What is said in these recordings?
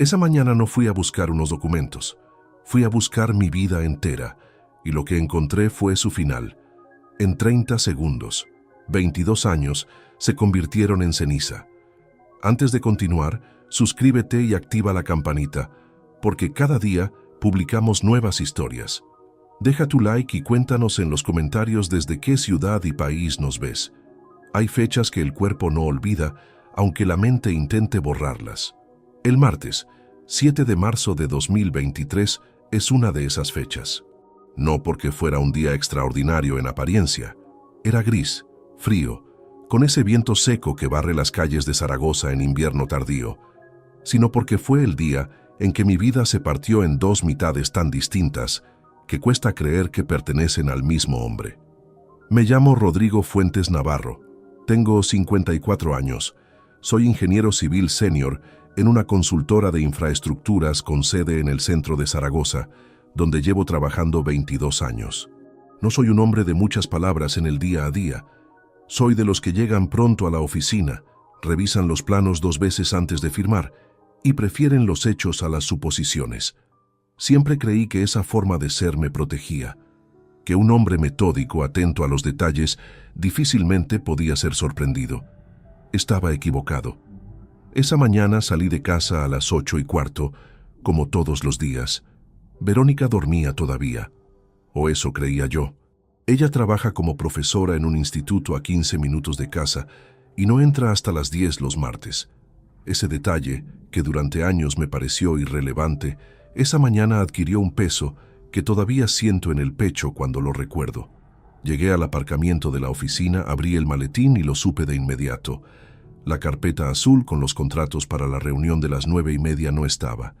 Esa mañana no fui a buscar unos documentos, fui a buscar mi vida entera, y lo que encontré fue su final. En 30 segundos, 22 años se convirtieron en ceniza. Antes de continuar, suscríbete y activa la campanita, porque cada día publicamos nuevas historias. Deja tu like y cuéntanos en los comentarios desde qué ciudad y país nos ves. Hay fechas que el cuerpo no olvida, aunque la mente intente borrarlas. El martes, 7 de marzo de 2023, es una de esas fechas. No porque fuera un día extraordinario en apariencia. Era gris, frío, con ese viento seco que barre las calles de Zaragoza en invierno tardío, sino porque fue el día en que mi vida se partió en dos mitades tan distintas que cuesta creer que pertenecen al mismo hombre. Me llamo Rodrigo Fuentes Navarro, tengo 54 años, soy ingeniero civil senior en una consultora de infraestructuras con sede en el centro de Zaragoza, donde llevo trabajando 22 años. No soy un hombre de muchas palabras en el día a día. Soy de los que llegan pronto a la oficina, revisan los planos 2 veces antes de firmar y prefieren los hechos a las suposiciones. Siempre creí que esa forma de ser me protegía, que un hombre metódico, atento a los detalles, difícilmente podía ser sorprendido. Estaba equivocado. Esa mañana salí de casa a las 8:15, como todos los días. Verónica dormía todavía, o eso creía yo. Ella trabaja como profesora en un instituto a 15 minutos de casa y no entra hasta las 10 los martes. Ese detalle, que durante años me pareció irrelevante, esa mañana adquirió un peso que todavía siento en el pecho cuando lo recuerdo. Llegué al aparcamiento de la oficina, abrí el maletín y lo supe de inmediato. La carpeta azul con los contratos para la reunión de las 9:30 no estaba.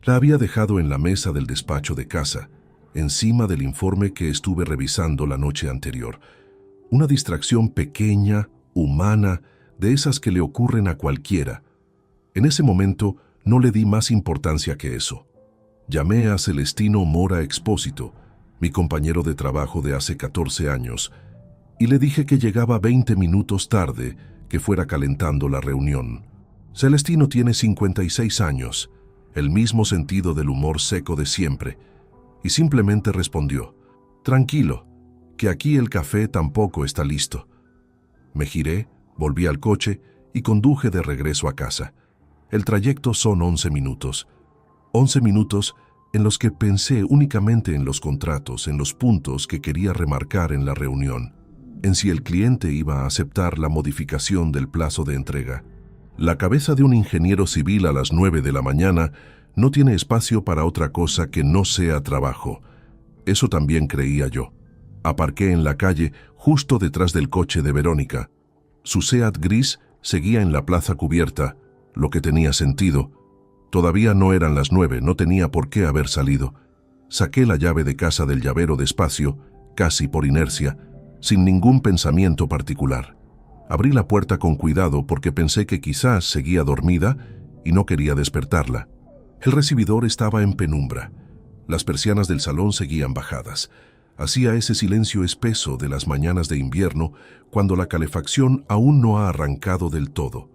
La había dejado en la mesa del despacho de casa, encima del informe que estuve revisando la noche anterior. Una distracción pequeña, humana, de esas que le ocurren a cualquiera. En ese momento no le di más importancia que eso. Llamé a Celestino Mora Expósito, mi compañero de trabajo de hace 14 años, y le dije que llegaba 20 minutos tarde, que fuera calentando la reunión. Celestino tiene 56 años, el mismo sentido del humor seco de siempre, y simplemente respondió: «Tranquilo, que aquí el café tampoco está listo». Me giré, volví al coche y conduje de regreso a casa. El trayecto son 11 minutos. 11 minutos en los que pensé únicamente en los contratos, en los puntos que quería remarcar en la reunión, en si el cliente iba a aceptar la modificación del plazo de entrega. La cabeza de un ingeniero civil a las 9 de la mañana no tiene espacio para otra cosa que no sea trabajo. Eso también creía yo. Aparqué en la calle, justo detrás del coche de Verónica. Su Seat gris seguía en la plaza cubierta, lo que tenía sentido. Todavía no eran las 9, no tenía por qué haber salido. Saqué la llave de casa del llavero despacio, casi por inercia, sin ningún pensamiento particular. Abrí la puerta con cuidado porque pensé que quizás seguía dormida y no quería despertarla. El recibidor estaba en penumbra. Las persianas del salón seguían bajadas. Hacía ese silencio espeso de las mañanas de invierno cuando la calefacción aún no ha arrancado del todo.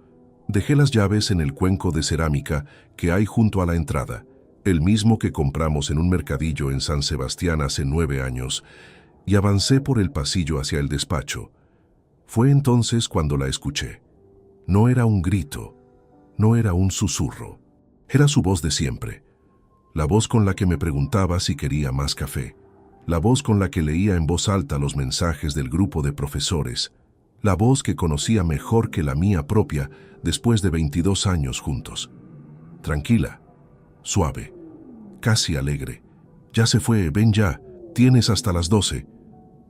Dejé las llaves en el cuenco de cerámica que hay junto a la entrada, el mismo que compramos en un mercadillo en San Sebastián hace 9 años, y avancé por el pasillo hacia el despacho. Fue entonces cuando la escuché. No era un grito, no era un susurro. Era su voz de siempre. La voz con la que me preguntaba si quería más café. La voz con la que leía en voz alta los mensajes del grupo de profesores. La voz que conocía mejor que la mía propia después de 22 años juntos. Tranquila, suave, casi alegre. Ya se fue, ven ya, tienes hasta las 12.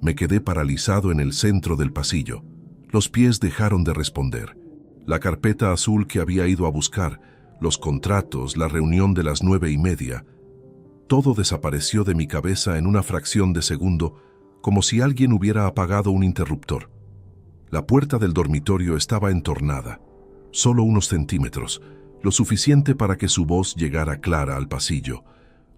Me quedé paralizado en el centro del pasillo. Los pies dejaron de responder. La carpeta azul que había ido a buscar, los contratos, la reunión de las 9:30. Todo desapareció de mi cabeza en una fracción de segundo, como si alguien hubiera apagado un interruptor. La puerta del dormitorio estaba entornada, solo unos centímetros, lo suficiente para que su voz llegara clara al pasillo,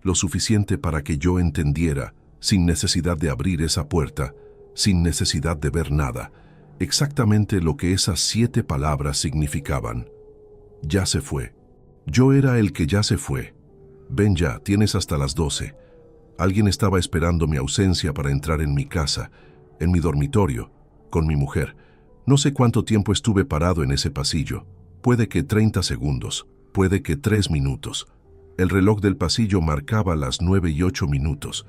lo suficiente para que yo entendiera, sin necesidad de abrir esa puerta, sin necesidad de ver nada, exactamente lo que esas 7 palabras significaban. Ya se fue. Yo era el que ya se fue. Ven ya, tienes hasta las 12. Alguien estaba esperando mi ausencia para entrar en mi casa, en mi dormitorio, con mi mujer. No sé cuánto tiempo estuve parado en ese pasillo. Puede que 30 segundos, puede que 3 minutos. El reloj del pasillo marcaba las 9:08.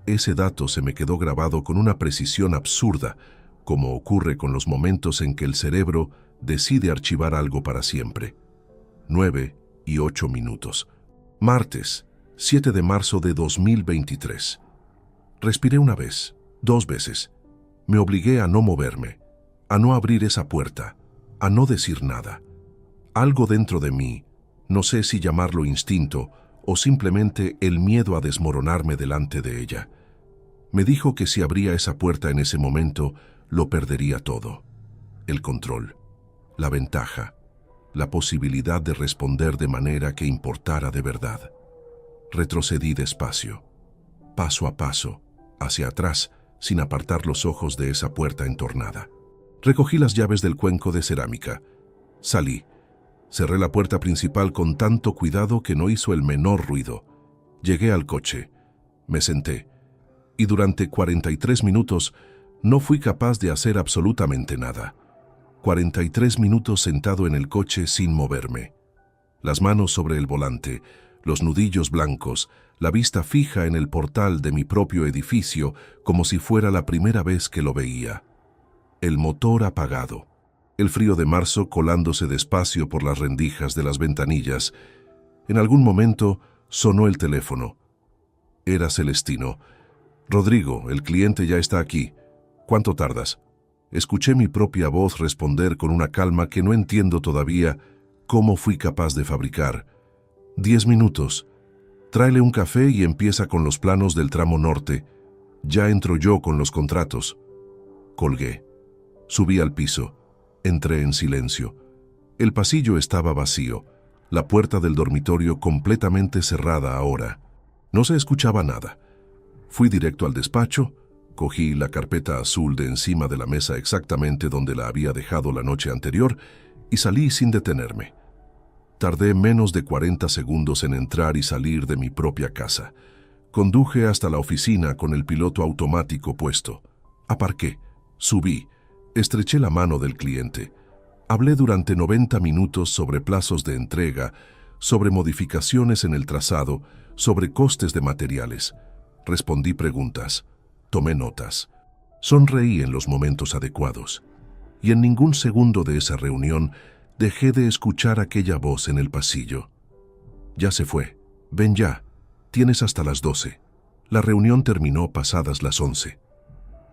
Ese dato se me quedó grabado con una precisión absurda, como ocurre con los momentos en que el cerebro decide archivar algo para siempre. 9:08. Martes, 7 de marzo de 2023. Respiré una vez, 2 veces. Me obligué a no moverme, a no abrir esa puerta, a no decir nada. Algo dentro de mí, no sé si llamarlo instinto o simplemente el miedo a desmoronarme delante de ella, me dijo que si abría esa puerta en ese momento, lo perdería todo. El control, la ventaja, la posibilidad de responder de manera que importara de verdad. Retrocedí despacio, paso a paso, hacia atrás, sin apartar los ojos de esa puerta entornada. Recogí las llaves del cuenco de cerámica. Salí. Cerré la puerta principal con tanto cuidado que no hizo el menor ruido. Llegué al coche. Me senté. Y durante 43 minutos no fui capaz de hacer absolutamente nada. 43 minutos sentado en el coche sin moverme. Las manos sobre el volante, los nudillos blancos, la vista fija en el portal de mi propio edificio como si fuera la primera vez que lo veía. El motor apagado, el frío de marzo colándose despacio por las rendijas de las ventanillas. En algún momento sonó el teléfono. Era Celestino. «Rodrigo, el cliente ya está aquí. ¿Cuánto tardas?» Escuché mi propia voz responder con una calma que no entiendo todavía cómo fui capaz de fabricar. 10 minutos. Tráele un café y empieza con los planos del tramo norte. Ya entro yo con los contratos. Colgué. Subí al piso. Entré en silencio. El pasillo estaba vacío. La puerta del dormitorio completamente cerrada ahora. No se escuchaba nada. Fui directo al despacho. Cogí la carpeta azul de encima de la mesa exactamente donde la había dejado la noche anterior y salí sin detenerme. Tardé menos de 40 segundos en entrar y salir de mi propia casa. Conduje hasta la oficina con el piloto automático puesto. Aparqué, subí, estreché la mano del cliente. Hablé durante 90 minutos sobre plazos de entrega, sobre modificaciones en el trazado, sobre costes de materiales. Respondí preguntas. Tomé notas. Sonreí en los momentos adecuados. Y en ningún segundo de esa reunión dejé de escuchar aquella voz en el pasillo. «Ya se fue. Ven ya. Tienes hasta las 12». La reunión terminó pasadas las 11.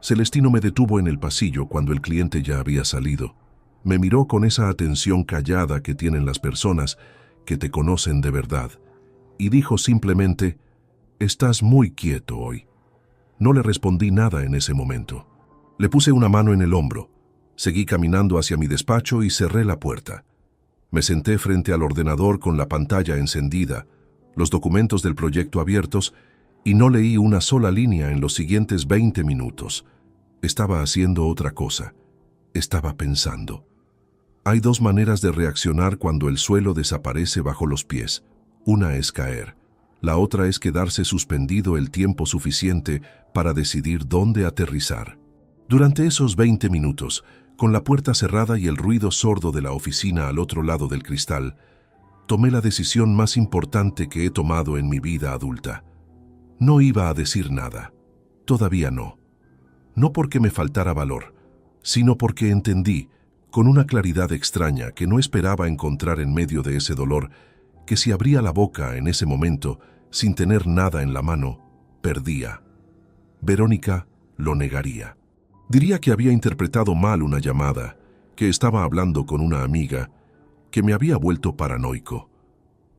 Celestino me detuvo en el pasillo cuando el cliente ya había salido. Me miró con esa atención callada que tienen las personas que te conocen de verdad y dijo simplemente: «Estás muy quieto hoy». No le respondí nada en ese momento. Le puse una mano en el hombro. Seguí caminando hacia mi despacho y cerré la puerta. Me senté frente al ordenador con la pantalla encendida, los documentos del proyecto abiertos, y no leí una sola línea en los siguientes 20 minutos. Estaba haciendo otra cosa. Estaba pensando. Hay 2 maneras de reaccionar cuando el suelo desaparece bajo los pies. Una es caer. La otra es quedarse suspendido el tiempo suficiente para decidir dónde aterrizar. Durante esos 20 minutos, con la puerta cerrada y el ruido sordo de la oficina al otro lado del cristal, tomé la decisión más importante que he tomado en mi vida adulta. No iba a decir nada. Todavía no. No porque me faltara valor, sino porque entendí, con una claridad extraña que no esperaba encontrar en medio de ese dolor, que si abría la boca en ese momento, sin tener nada en la mano, perdía. Verónica lo negaría. Diría que había interpretado mal una llamada, que estaba hablando con una amiga, que me había vuelto paranoico.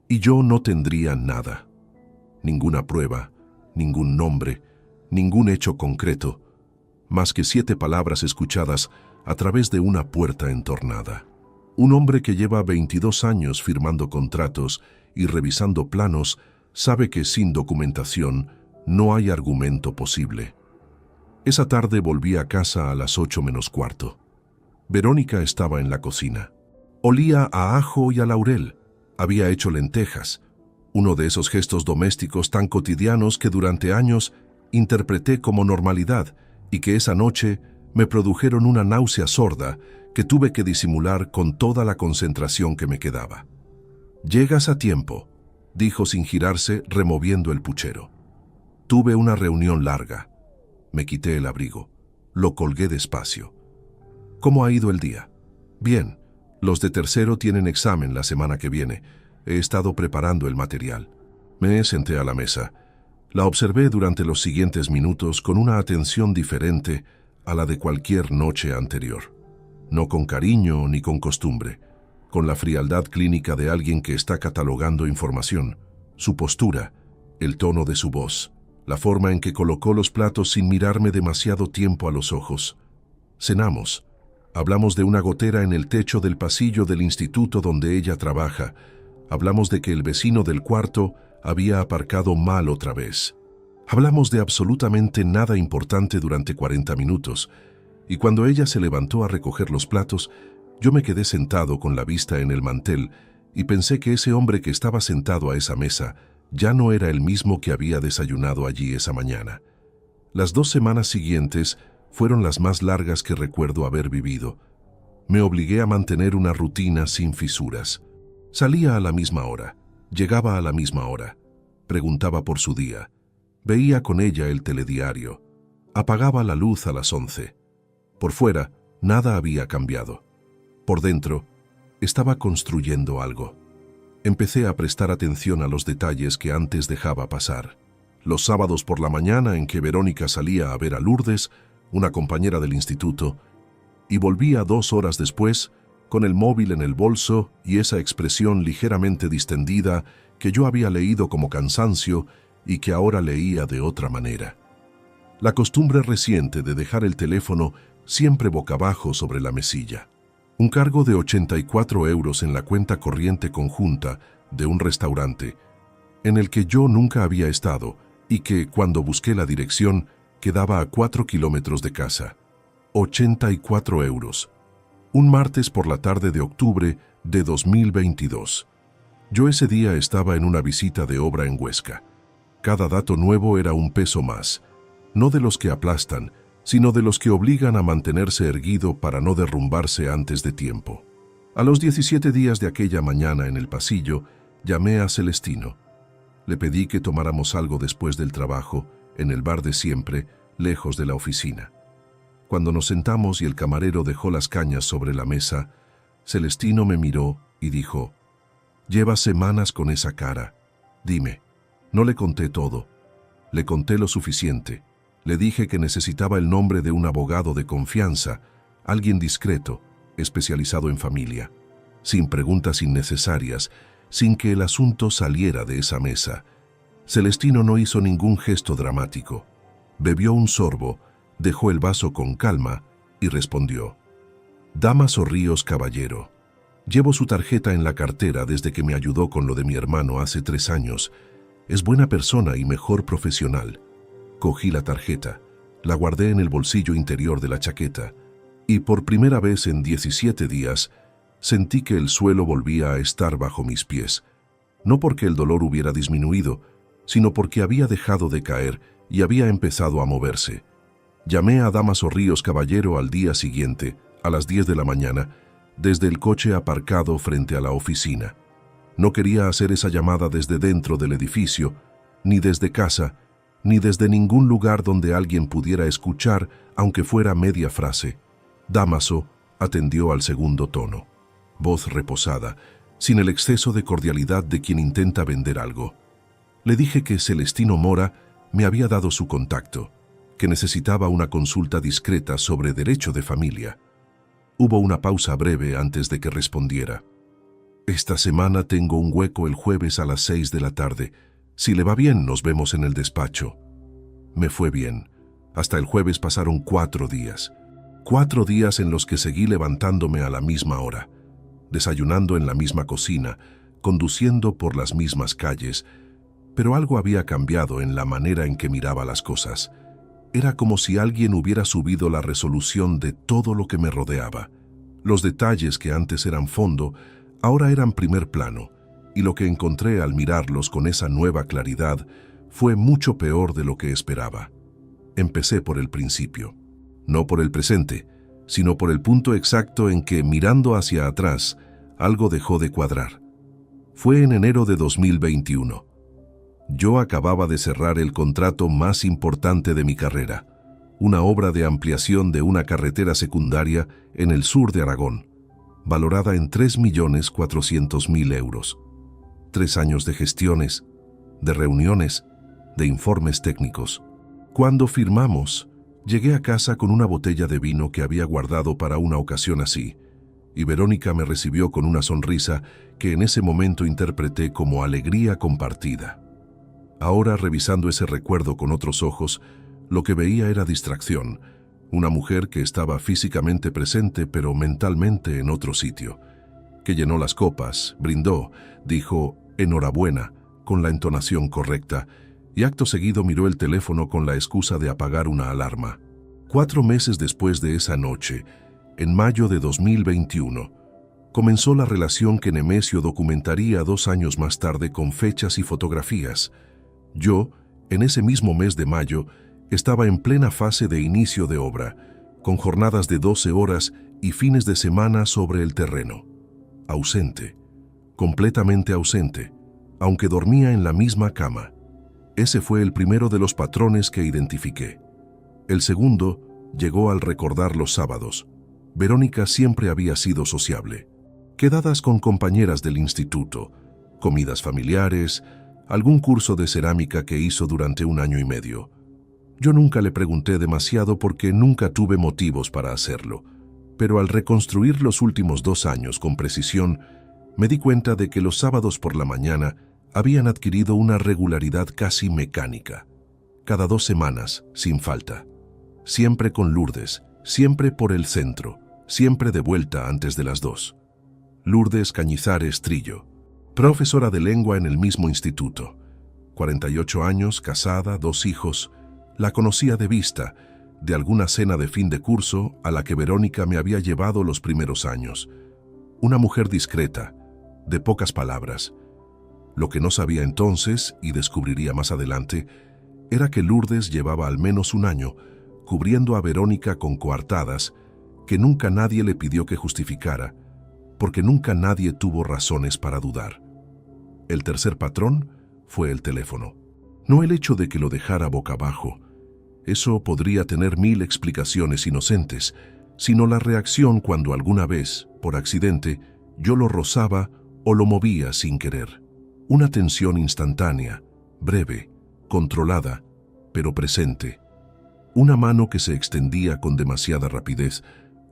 Y yo no tendría nada. Ninguna prueba, ningún nombre, ningún hecho concreto, más que 7 palabras escuchadas a través de una puerta entornada. Un hombre que lleva 22 años firmando contratos y revisando planos sabe que sin documentación no hay argumento posible. Esa tarde volví a casa a las 8 menos cuarto. Verónica estaba en la cocina. Olía a ajo y a laurel. Había hecho lentejas, uno de esos gestos domésticos tan cotidianos que durante años interpreté como normalidad y que esa noche me produjeron una náusea sorda que tuve que disimular con toda la concentración que me quedaba. «Llegas a tiempo», dijo sin girarse, removiendo el puchero. Tuve una reunión larga. Me quité el abrigo. Lo colgué despacio. «¿Cómo ha ido el día?» «Bien. Los de tercero tienen examen la semana que viene. He estado preparando el material». Me senté a la mesa. La observé durante los siguientes minutos con una atención diferente a la de cualquier noche anterior. No con cariño ni con costumbre, con la frialdad clínica de alguien que está catalogando información. Su postura, el tono de su voz, la forma en que colocó los platos sin mirarme demasiado tiempo a los ojos. Cenamos. Hablamos de una gotera en el techo del pasillo del instituto donde ella trabaja. Hablamos de que el vecino del cuarto había aparcado mal otra vez. Hablamos de absolutamente nada importante durante 40 minutos, y cuando ella se levantó a recoger los platos, yo me quedé sentado con la vista en el mantel y pensé que ese hombre que estaba sentado a esa mesa ya no era el mismo que había desayunado allí esa mañana. Las 2 semanas siguientes fueron las más largas que recuerdo haber vivido. Me obligué a mantener una rutina sin fisuras. Salía a la misma hora, llegaba a la misma hora, preguntaba por su día, veía con ella el telediario, apagaba la luz a las 11. Por fuera, nada había cambiado. Por dentro, estaba construyendo algo. Empecé a prestar atención a los detalles que antes dejaba pasar. Los sábados por la mañana en que Verónica salía a ver a Lourdes, una compañera del instituto, y volvía 2 horas después, con el móvil en el bolso y esa expresión ligeramente distendida que yo había leído como cansancio y que ahora leía de otra manera. La costumbre reciente de dejar el teléfono siempre boca abajo sobre la mesilla. Un cargo de 84 euros en la cuenta corriente conjunta de un restaurante, en el que yo nunca había estado y que, cuando busqué la dirección, quedaba a 4 kilómetros de casa. 84 euros. Un martes por la tarde de octubre de 2022. Yo ese día estaba en una visita de obra en Huesca. Cada dato nuevo era un peso más, no de los que aplastan, sino de los que obligan a mantenerse erguido para no derrumbarse antes de tiempo. A los 17 días de aquella mañana en el pasillo, llamé a Celestino. Le pedí que tomáramos algo después del trabajo, en el bar de siempre, lejos de la oficina. Cuando nos sentamos y el camarero dejó las cañas sobre la mesa, Celestino me miró y dijo: «Llevas semanas con esa cara. Dime». No le conté todo. Le conté lo suficiente. Le dije que necesitaba el nombre de un abogado de confianza, alguien discreto, especializado en familia, sin preguntas innecesarias, sin que el asunto saliera de esa mesa. Celestino no hizo ningún gesto dramático. Bebió un sorbo, dejó el vaso con calma y respondió: «Damaso Ríos Caballero. Llevo su tarjeta en la cartera desde que me ayudó con lo de mi hermano hace 3 años. Es buena persona y mejor profesional». Cogí la tarjeta, la guardé en el bolsillo interior de la chaqueta y por primera vez en 17 días sentí que el suelo volvía a estar bajo mis pies, no porque el dolor hubiera disminuido, sino porque había dejado de caer y había empezado a moverse. Llamé a Damaso Ríos Caballero al día siguiente, a las 10 de la mañana, desde el coche aparcado frente a la oficina. No quería hacer esa llamada desde dentro del edificio, ni desde casa, ni desde ningún lugar donde alguien pudiera escuchar, aunque fuera media frase. Damaso atendió al segundo tono, voz reposada, sin el exceso de cordialidad de quien intenta vender algo. Le dije que Celestino Mora me había dado su contacto, que necesitaba una consulta discreta sobre derecho de familia. Hubo una pausa breve antes de que respondiera. «Esta semana tengo un hueco el jueves a las 6 de la tarde. Si le va bien, nos vemos en el despacho». Me fue bien. Hasta el jueves pasaron 4 días. 4 días en los que seguí levantándome a la misma hora, desayunando en la misma cocina, conduciendo por las mismas calles, pero algo había cambiado en la manera en que miraba las cosas. Era como si alguien hubiera subido la resolución de todo lo que me rodeaba. Los detalles que antes eran fondo, ahora eran primer plano, y lo que encontré al mirarlos con esa nueva claridad fue mucho peor de lo que esperaba. Empecé por el principio, no por el presente, sino por el punto exacto en que, mirando hacia atrás, algo dejó de cuadrar. Fue en enero de 2021. Yo acababa de cerrar el contrato más importante de mi carrera, una obra de ampliación de una carretera secundaria en el sur de Aragón, valorada en 3.400.000 euros. 3 años de gestiones, de reuniones, de informes técnicos. Cuando firmamos, llegué a casa con una botella de vino que había guardado para una ocasión así, y Verónica me recibió con una sonrisa que en ese momento interpreté como alegría compartida. Ahora, revisando ese recuerdo con otros ojos, lo que veía era distracción, una mujer que estaba físicamente presente pero mentalmente en otro sitio, que llenó las copas, brindó, dijo «enhorabuena» con la entonación correcta, y acto seguido miró el teléfono con la excusa de apagar una alarma. 4 meses después de esa noche, en mayo de 2021, comenzó la relación que Nemesio documentaría 2 años más tarde con fechas y fotografías. Yo, en ese mismo mes de mayo, estaba en plena fase de inicio de obra, con jornadas de 12 horas y fines de semana sobre el terreno. Ausente, completamente ausente, aunque dormía en la misma cama. Ese fue el primero de los patrones que identifiqué. El segundo llegó al recordar los sábados. Verónica siempre había sido sociable. Quedadas con compañeras del instituto, comidas familiares, algún curso de cerámica que hizo durante 1 año y medio. Yo nunca le pregunté demasiado porque nunca tuve motivos para hacerlo, pero al reconstruir los últimos 2 años con precisión, me di cuenta de que los sábados por la mañana habían adquirido una regularidad casi mecánica. Cada 2 semanas, sin falta. Siempre con Lourdes, siempre por el centro, siempre de vuelta antes de las 2. Lourdes Cañizares Trillo, profesora de lengua en el mismo instituto. 48 años, casada, 2 hijos. La conocía de vista, de alguna cena de fin de curso a la que Verónica me había llevado los primeros años. Una mujer discreta, de pocas palabras. Lo que no sabía entonces, y descubriría más adelante, era que Lourdes llevaba al menos 1 año cubriendo a Verónica con coartadas que nunca nadie le pidió que justificara, porque nunca nadie tuvo razones para dudar. El tercer patrón fue el teléfono. No el hecho de que lo dejara boca abajo. Eso podría tener 1000 explicaciones inocentes, sino la reacción cuando alguna vez, por accidente, yo lo rozaba o lo movía sin querer. Una tensión instantánea, breve, controlada, pero presente. Una mano que se extendía con demasiada rapidez,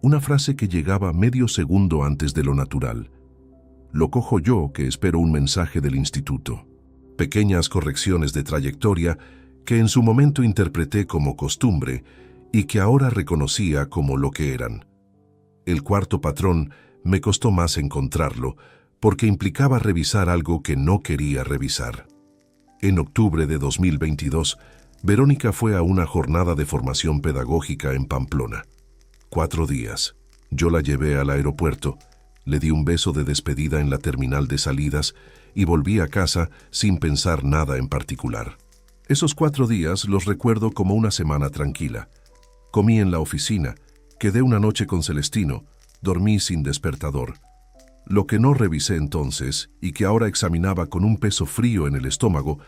una frase que llegaba medio segundo antes de lo natural. Lo cojo yo que espero un mensaje del instituto. Pequeñas correcciones de trayectoria que en su momento interpreté como costumbre y que ahora reconocía como lo que eran. El cuarto patrón me costó más encontrarlo porque implicaba revisar algo que no quería revisar. En octubre de 2022, Verónica fue a una jornada de formación pedagógica en Pamplona. 4 días. Yo la llevé al aeropuerto, le di un beso de despedida en la terminal de salidas y volví a casa sin pensar nada en particular. Esos 4 días los recuerdo como una semana tranquila. Comí en la oficina, quedé una noche con Celestino, dormí sin despertador. Lo que no revisé entonces, y que ahora examinaba con un peso frío en el estómago,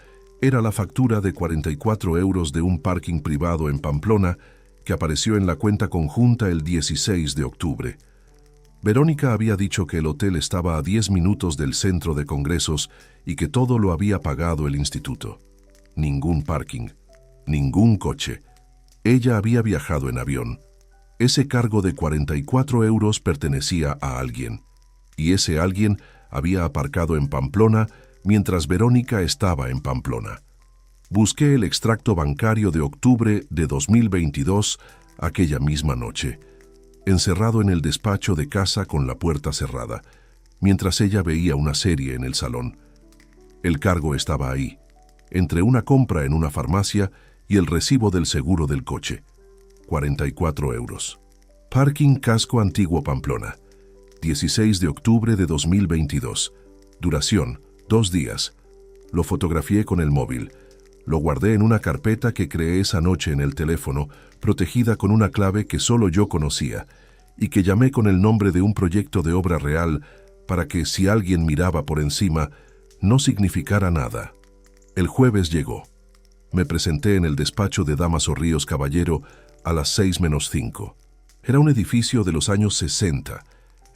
era la factura de 44 euros de un parking privado en Pamplona que apareció en la cuenta conjunta el 16 de octubre. Verónica había dicho que el hotel estaba a 10 minutos del centro de congresos y que todo lo había pagado el instituto. Ningún parking, ningún coche. Ella había viajado en avión. Ese cargo de 44 euros pertenecía a alguien, y ese alguien había aparcado en Pamplona mientras Verónica estaba en Pamplona. Busqué el extracto bancario de octubre de 2022 aquella misma noche, encerrado en el despacho de casa con la puerta cerrada, mientras ella veía una serie en el salón. El cargo estaba ahí, entre una compra en una farmacia y el recibo del seguro del coche. 44 euros. Parking Casco Antiguo Pamplona. 16 de octubre de 2022. Duración, 2 días. Lo fotografié con el móvil. Lo guardé en una carpeta que creé esa noche en el teléfono, protegida con una clave que solo yo conocía, y que llamé con el nombre de un proyecto de obra real para que, si alguien miraba por encima, no significara nada. El jueves llegó. Me presenté en el despacho de Dámaso Ríos Caballero a las 6:05. Era un edificio de los años 60,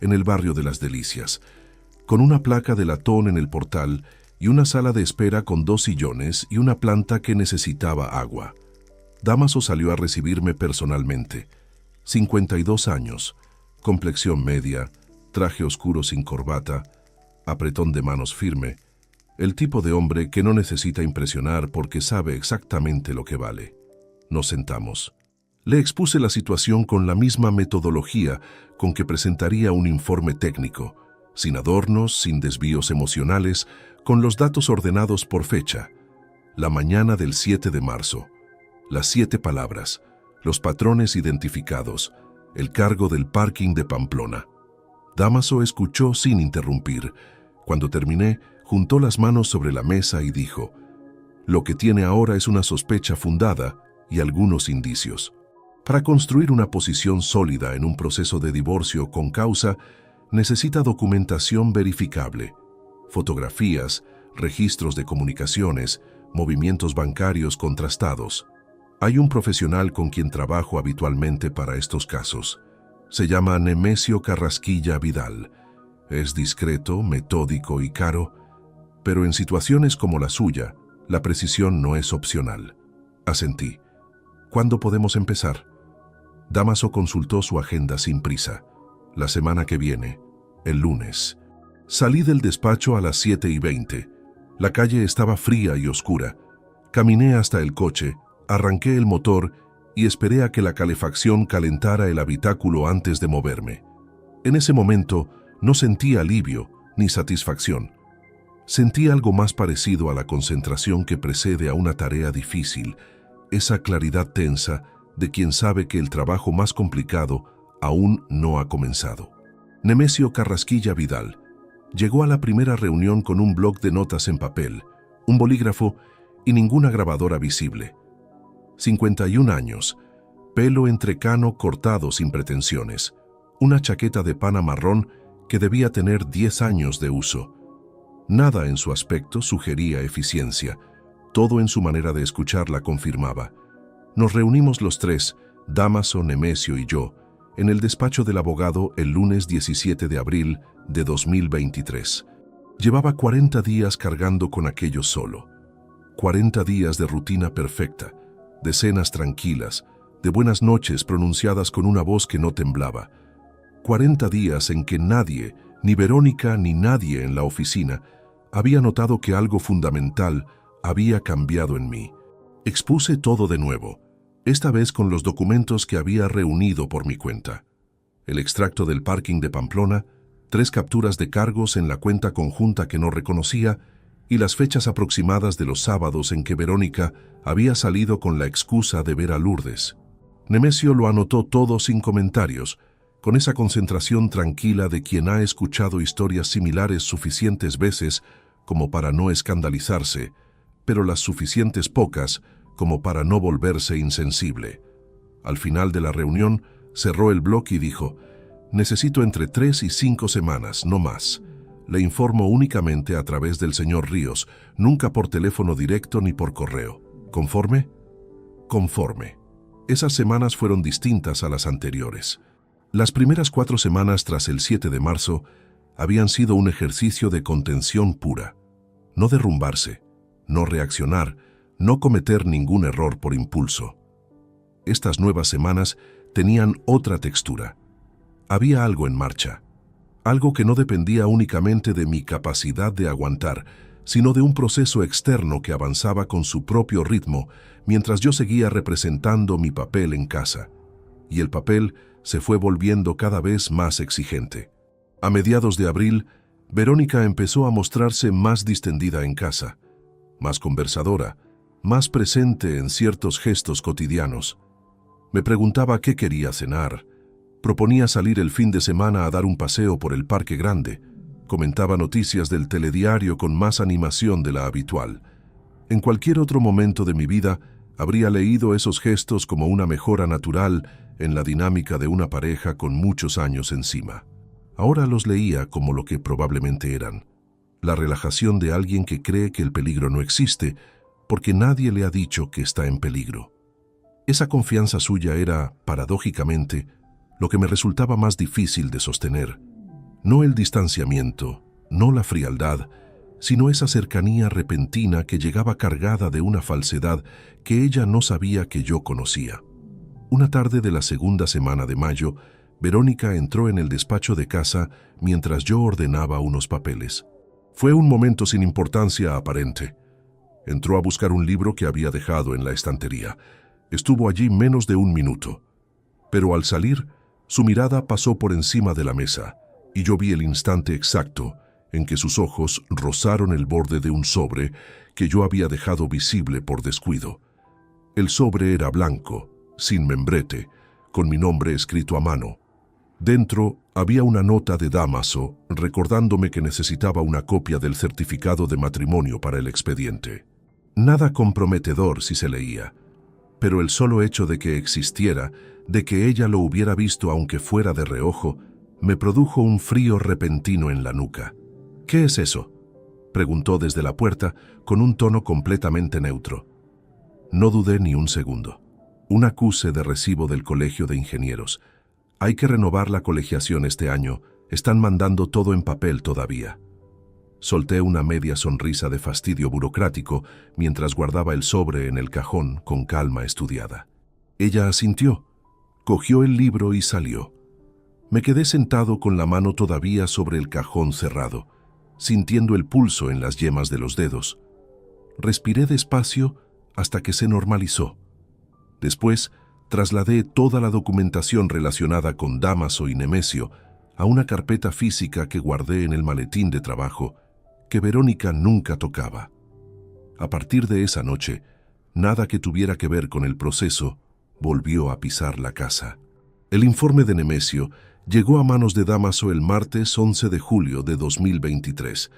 en el barrio de Las Delicias, con una placa de latón en el portal y una sala de espera con 2 sillones y una planta que necesitaba agua. Dámaso salió a recibirme personalmente. 52 años, complexión media, traje oscuro sin corbata, apretón de manos firme, el tipo de hombre que no necesita impresionar porque sabe exactamente lo que vale. Nos sentamos. Le expuse la situación con la misma metodología con que presentaría un informe técnico, sin adornos, sin desvíos emocionales, con los datos ordenados por fecha. La mañana del 7 de marzo. Las 7 palabras, los patrones identificados, el cargo del parking de Pamplona. Dámaso escuchó sin interrumpir. Cuando terminé, juntó las manos sobre la mesa y dijo: «Lo que tiene ahora es una sospecha fundada y algunos indicios. Para construir una posición sólida en un proceso de divorcio con causa, necesita documentación verificable, fotografías, registros de comunicaciones, movimientos bancarios contrastados. Hay un profesional con quien trabajo habitualmente para estos casos. Se llama Nemesio Carrasquilla Vidal. Es discreto, metódico y caro, pero en situaciones como la suya, la precisión no es opcional». Asentí. «¿Cuándo podemos empezar?» Dámaso consultó su agenda sin prisa. «La semana que viene, el lunes». Salí del despacho a las 7:20. La calle estaba fría y oscura. Caminé hasta el coche, arranqué el motor y esperé a que la calefacción calentara el habitáculo antes de moverme. En ese momento no sentí alivio ni satisfacción. Sentí algo más parecido a la concentración que precede a una tarea difícil, esa claridad tensa de quien sabe que el trabajo más complicado aún no ha comenzado. Nemesio Carrasquilla Vidal llegó a la primera reunión con un bloc de notas en papel, un bolígrafo y ninguna grabadora visible. 51 años, pelo entrecano cortado sin pretensiones, una chaqueta de pana marrón que debía tener 10 años de uso. Nada en su aspecto sugería eficiencia, todo en su manera de escuchar la confirmaba. Nos reunimos los tres, Dámaso, Nemesio y yo, en el despacho del abogado el lunes 17 de abril de 2023. Llevaba 40 días cargando con aquello solo. 40 días de rutina perfecta, de cenas tranquilas, de buenas noches pronunciadas con una voz que no temblaba. 40 días en que nadie, ni Verónica ni nadie en la oficina, había notado que algo fundamental había cambiado en mí. Expuse todo de nuevo, esta vez con los documentos que había reunido por mi cuenta. El extracto del parking de Pamplona, 3 capturas de cargos en la cuenta conjunta que no reconocía y las fechas aproximadas de los sábados en que Verónica había salido con la excusa de ver a Lourdes. Nemesio lo anotó todo sin comentarios, con esa concentración tranquila de quien ha escuchado historias similares suficientes veces como para no escandalizarse, pero las suficientes pocas como para no volverse insensible. Al final de la reunión, cerró el bloc y dijo: «Necesito entre 3 y 5 semanas, no más. Le informo únicamente a través del señor Ríos, nunca por teléfono directo ni por correo. ¿Conforme?» Conforme. Esas semanas fueron distintas a las anteriores. Las primeras 4 semanas tras el 7 de marzo habían sido un ejercicio de contención pura. No derrumbarse, no reaccionar, no cometer ningún error por impulso. Estas nuevas semanas tenían otra textura. Había algo en marcha, algo que no dependía únicamente de mi capacidad de aguantar, sino de un proceso externo que avanzaba con su propio ritmo mientras yo seguía representando mi papel en casa. Y el papel se fue volviendo cada vez más exigente. A mediados de abril, Verónica empezó a mostrarse más distendida en casa, más conversadora, más presente en ciertos gestos cotidianos. Me preguntaba qué quería cenar, proponía salir el fin de semana a dar un paseo por el Parque Grande, Comentaba noticias del telediario con más animación de la habitual. En cualquier otro momento de mi vida, habría leído esos gestos como una mejora natural en la dinámica de una pareja con muchos años encima. Ahora los leía como lo que probablemente eran: la relajación de alguien que cree que el peligro no existe, porque nadie le ha dicho que está en peligro. Esa confianza suya era, paradójicamente, lo que me resultaba más difícil de sostener. No el distanciamiento, no la frialdad, sino esa cercanía repentina que llegaba cargada de una falsedad que ella no sabía que yo conocía. Una tarde de la segunda semana de mayo, Verónica entró en el despacho de casa mientras yo ordenaba unos papeles. Fue un momento sin importancia aparente. Entró a buscar un libro que había dejado en la estantería. Estuvo allí menos de un minuto. Pero al salir, su mirada pasó por encima de la mesa, y yo vi el instante exacto en que sus ojos rozaron el borde de un sobre que yo había dejado visible por descuido. El sobre era blanco, sin membrete, con mi nombre escrito a mano. Dentro había una nota de Dámaso recordándome que necesitaba una copia del certificado de matrimonio para el expediente. Nada comprometedor si se leía, pero el solo hecho de que existiera, de que ella lo hubiera visto aunque fuera de reojo, me produjo un frío repentino en la nuca. «¿Qué es eso?», preguntó desde la puerta con un tono completamente neutro. No dudé ni un segundo. Un acuse de recibo del Colegio de Ingenieros. Hay que renovar la colegiación este año. Están mandando todo en papel todavía. Solté una media sonrisa de fastidio burocrático mientras guardaba el sobre en el cajón con calma estudiada. Ella asintió, cogió el libro y salió. Me quedé sentado con la mano todavía sobre el cajón cerrado, sintiendo el pulso en las yemas de los dedos. Respiré despacio hasta que se normalizó. Después, trasladé toda la documentación relacionada con Dámaso y Nemesio a una carpeta física que guardé en el maletín de trabajo, que Verónica nunca tocaba. A partir de esa noche, nada que tuviera que ver con el proceso volvió a pisar la casa. El informe de Nemesio llegó a manos de Dámaso el martes 11 de julio de 2023.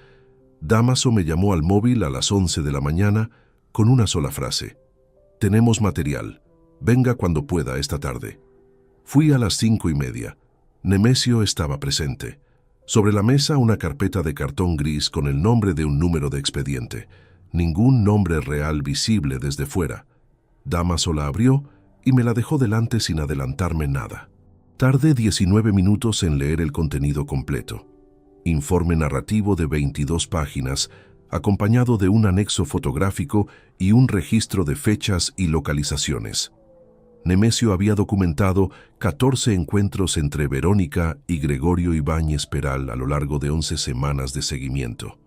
Dámaso me llamó al móvil a las 11 de la mañana con una sola frase: «Tenemos material. Venga cuando pueda esta tarde». Fui a las 5:30. Nemesio estaba presente. Sobre la mesa una carpeta de cartón gris con el nombre de un número de expediente. Ningún nombre real visible desde fuera. Dámaso la abrió y me la dejó delante sin adelantarme nada. Tardé 19 minutos en leer el contenido completo. Informe narrativo de 22 páginas, acompañado de un anexo fotográfico y un registro de fechas y localizaciones. Nemesio había documentado 14 encuentros entre Verónica y Gregorio Ibáñez Peral a lo largo de 11 semanas de seguimiento.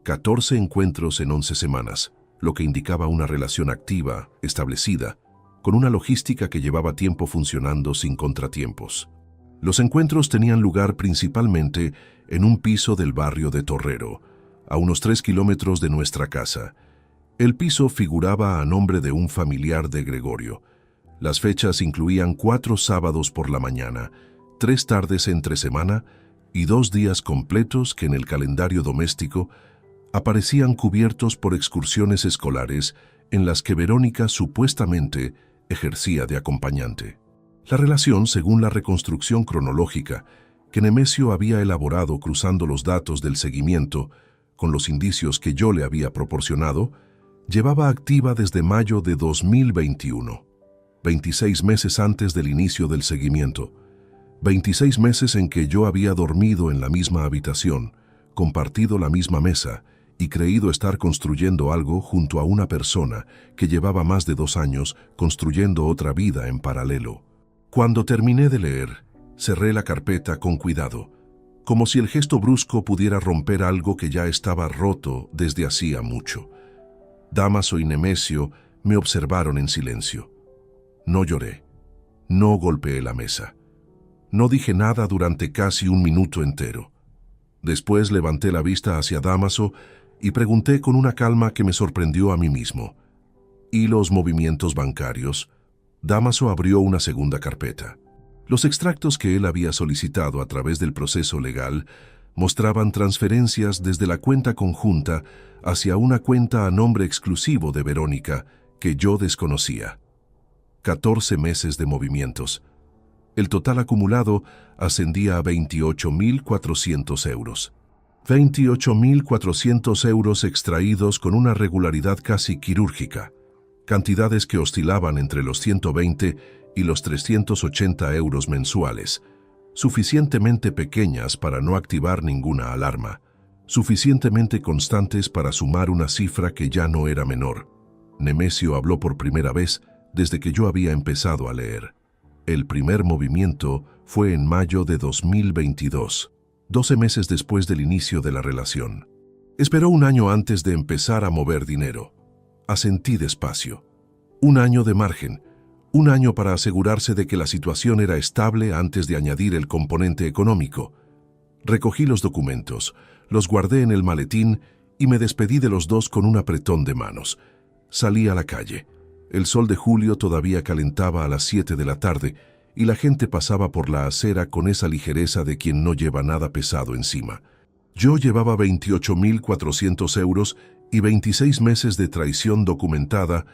14 encuentros en 11 semanas, lo que indicaba una relación activa, establecida, con una logística que llevaba tiempo funcionando sin contratiempos. Los encuentros tenían lugar principalmente en un piso del barrio de Torrero, a unos 3 kilómetros de nuestra casa. El piso figuraba a nombre de un familiar de Gregorio. Las fechas incluían 4 sábados por la mañana, 3 tardes entre semana y 2 días completos que en el calendario doméstico aparecían cubiertos por excursiones escolares en las que Verónica supuestamente ejercía de acompañante. La relación, según la reconstrucción cronológica que Nemesio había elaborado cruzando los datos del seguimiento con los indicios que yo le había proporcionado, llevaba activa desde mayo de 2021. 26 meses antes del inicio del seguimiento, 26 meses en que yo había dormido en la misma habitación, compartido la misma mesa y creído estar construyendo algo junto a una persona que llevaba más de 2 años construyendo otra vida en paralelo. Cuando terminé de leer, cerré la carpeta con cuidado, como si el gesto brusco pudiera romper algo que ya estaba roto desde hacía mucho. Dámaso y Nemesio me observaron en silencio. No lloré, no golpeé la mesa, no dije nada durante casi un minuto entero. Después levanté la vista hacia Dámaso y pregunté con una calma que me sorprendió a mí mismo: ¿y los movimientos bancarios? Dámaso abrió una segunda carpeta. Los extractos que él había solicitado a través del proceso legal mostraban transferencias desde la cuenta conjunta hacia una cuenta a nombre exclusivo de Verónica que yo desconocía. 14 meses de movimientos. El total acumulado ascendía a 28.400 euros. 28.400 euros extraídos con una regularidad casi quirúrgica, cantidades que oscilaban entre los 120 y los 380 euros mensuales, suficientemente pequeñas para no activar ninguna alarma, suficientemente constantes para sumar una cifra que ya no era menor. Nemesio habló por primera vez desde que yo había empezado a leer. El primer movimiento fue en mayo de 2022, 12 meses después del inicio de la relación. Esperó un año antes de empezar a mover dinero. Asentí despacio. Un año de margen. Un año para asegurarse de que la situación era estable antes de añadir el componente económico. Recogí los documentos, los guardé en el maletín y me despedí de los dos con un apretón de manos. Salí a la calle. El sol de julio todavía calentaba a las 7 de la tarde y la gente pasaba por la acera con esa ligereza de quien no lleva nada pesado encima. Yo llevaba 28.400 euros y 26 meses de traición documentada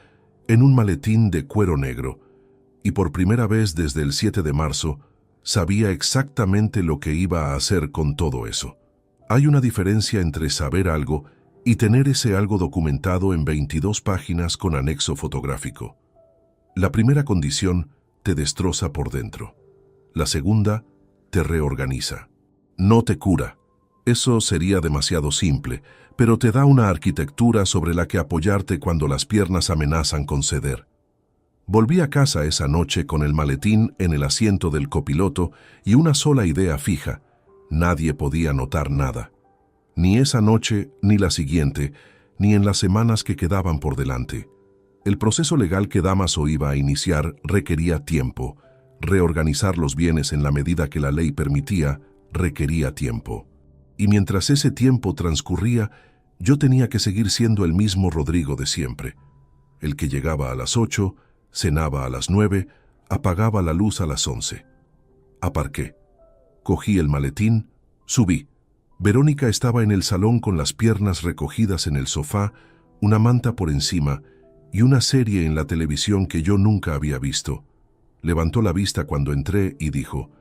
en un maletín de cuero negro, y por primera vez desde el 7 de marzo sabía exactamente lo que iba a hacer con todo eso. Hay una diferencia entre saber algo y tener ese algo documentado en 22 páginas con anexo fotográfico. La primera condición te destroza por dentro. La segunda te reorganiza. No te cura. Eso sería demasiado simple, pero te da una arquitectura sobre la que apoyarte cuando las piernas amenazan con ceder. Volví a casa esa noche con el maletín en el asiento del copiloto y una sola idea fija. Nadie podía notar nada. Ni esa noche, ni la siguiente, ni en las semanas que quedaban por delante. El proceso legal que Dámaso iba a iniciar requería tiempo. Reorganizar los bienes en la medida que la ley permitía requería tiempo. Y mientras ese tiempo transcurría, yo tenía que seguir siendo el mismo Rodrigo de siempre. El que llegaba a las 8, cenaba a las 9, apagaba la luz a las 11. Aparqué. Cogí el maletín, subí. Verónica estaba en el salón con las piernas recogidas en el sofá, una manta por encima y una serie en la televisión que yo nunca había visto. Levantó la vista cuando entré y dijo: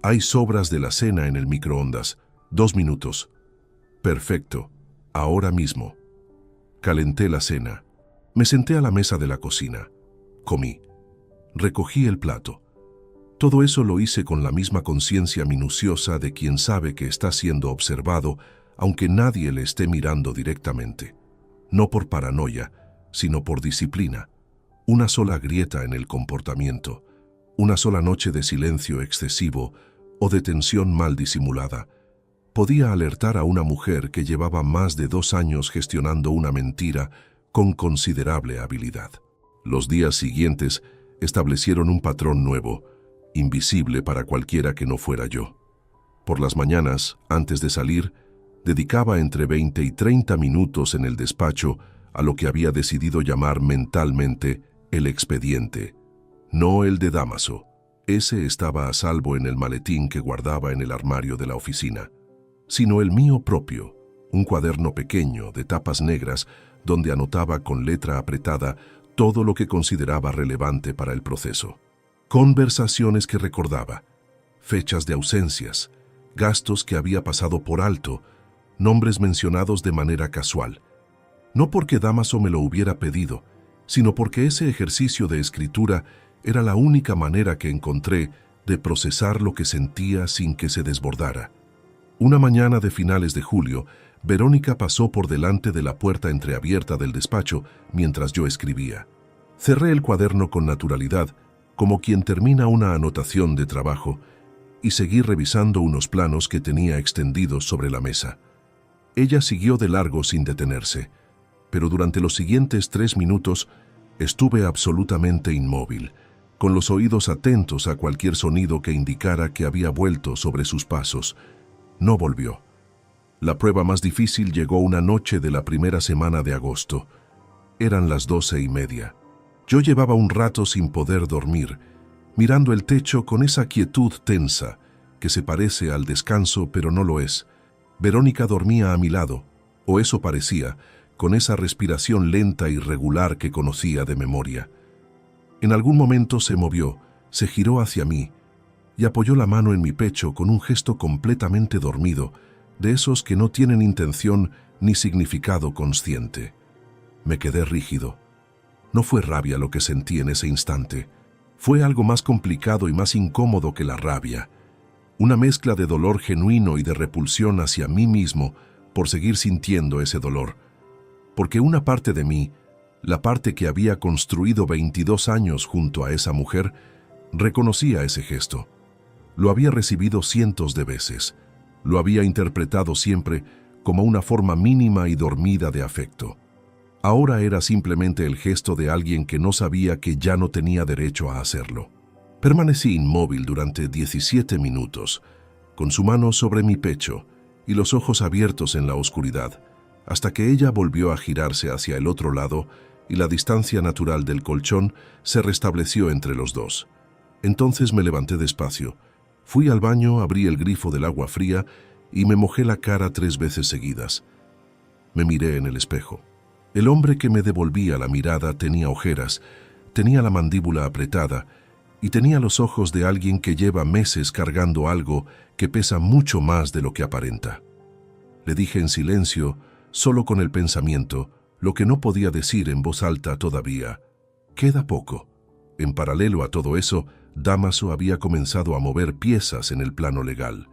«Hay sobras de la cena en el microondas. 2 minutos». «Perfecto. Ahora mismo». Calenté la cena. Me senté a la mesa de la cocina. Comí. Recogí el plato. Todo eso lo hice con la misma conciencia minuciosa de quien sabe que está siendo observado, aunque nadie le esté mirando directamente. No por paranoia, sino por disciplina. Una sola grieta en el comportamiento, una sola noche de silencio excesivo o de tensión mal disimulada, podía alertar a una mujer que llevaba más de 2 años gestionando una mentira con considerable habilidad. Los días siguientes establecieron un patrón nuevo, invisible para cualquiera que no fuera yo. Por las mañanas, antes de salir, dedicaba entre 20 y 30 minutos en el despacho a lo que había decidido llamar mentalmente el expediente. No el de Dámaso. Ese estaba a salvo en el maletín que guardaba en el armario de la oficina, sino el mío propio, un cuaderno pequeño de tapas negras donde anotaba con letra apretada todo lo que consideraba relevante para el proceso. Conversaciones que recordaba, fechas de ausencias, gastos que había pasado por alto, nombres mencionados de manera casual. No porque Dámaso me lo hubiera pedido, sino porque ese ejercicio de escritura era la única manera que encontré de procesar lo que sentía sin que se desbordara. Una mañana de finales de julio, Verónica pasó por delante de la puerta entreabierta del despacho mientras yo escribía. Cerré el cuaderno con naturalidad, como quien termina una anotación de trabajo, y seguí revisando unos planos que tenía extendidos sobre la mesa. Ella siguió de largo sin detenerse, pero durante los siguientes 3 minutos estuve absolutamente inmóvil, con los oídos atentos a cualquier sonido que indicara que había vuelto sobre sus pasos. No volvió. La prueba más difícil llegó una noche de la primera semana de agosto. Eran las 12:30. Yo llevaba un rato sin poder dormir, mirando el techo con esa quietud tensa que se parece al descanso pero no lo es, Verónica dormía a mi lado, o eso parecía, con esa respiración lenta y regular que conocía de memoria. En algún momento se movió, se giró hacia mí y apoyó la mano en mi pecho con un gesto completamente dormido, de esos que no tienen intención ni significado consciente. Me quedé rígido. No fue rabia lo que sentí en ese instante. Fue algo más complicado y más incómodo que la rabia. Una mezcla de dolor genuino y de repulsión hacia mí mismo por seguir sintiendo ese dolor. Porque una parte de mí, la parte que había construido 22 años junto a esa mujer, reconocía ese gesto. Lo había recibido cientos de veces. Lo había interpretado siempre como una forma mínima y dormida de afecto. Ahora era simplemente el gesto de alguien que no sabía que ya no tenía derecho a hacerlo. Permanecí inmóvil durante 17 minutos, con su mano sobre mi pecho y los ojos abiertos en la oscuridad, hasta que ella volvió a girarse hacia el otro lado y la distancia natural del colchón se restableció entre los dos. Entonces me levanté despacio, fui al baño, abrí el grifo del agua fría y me mojé la cara 3 veces seguidas. Me miré en el espejo. El hombre que me devolvía la mirada tenía ojeras, tenía la mandíbula apretada y tenía los ojos de alguien que lleva meses cargando algo que pesa mucho más de lo que aparenta. Le dije en silencio, solo con el pensamiento, lo que no podía decir en voz alta todavía. Queda poco. En paralelo a todo eso, Dámaso había comenzado a mover piezas en el plano legal.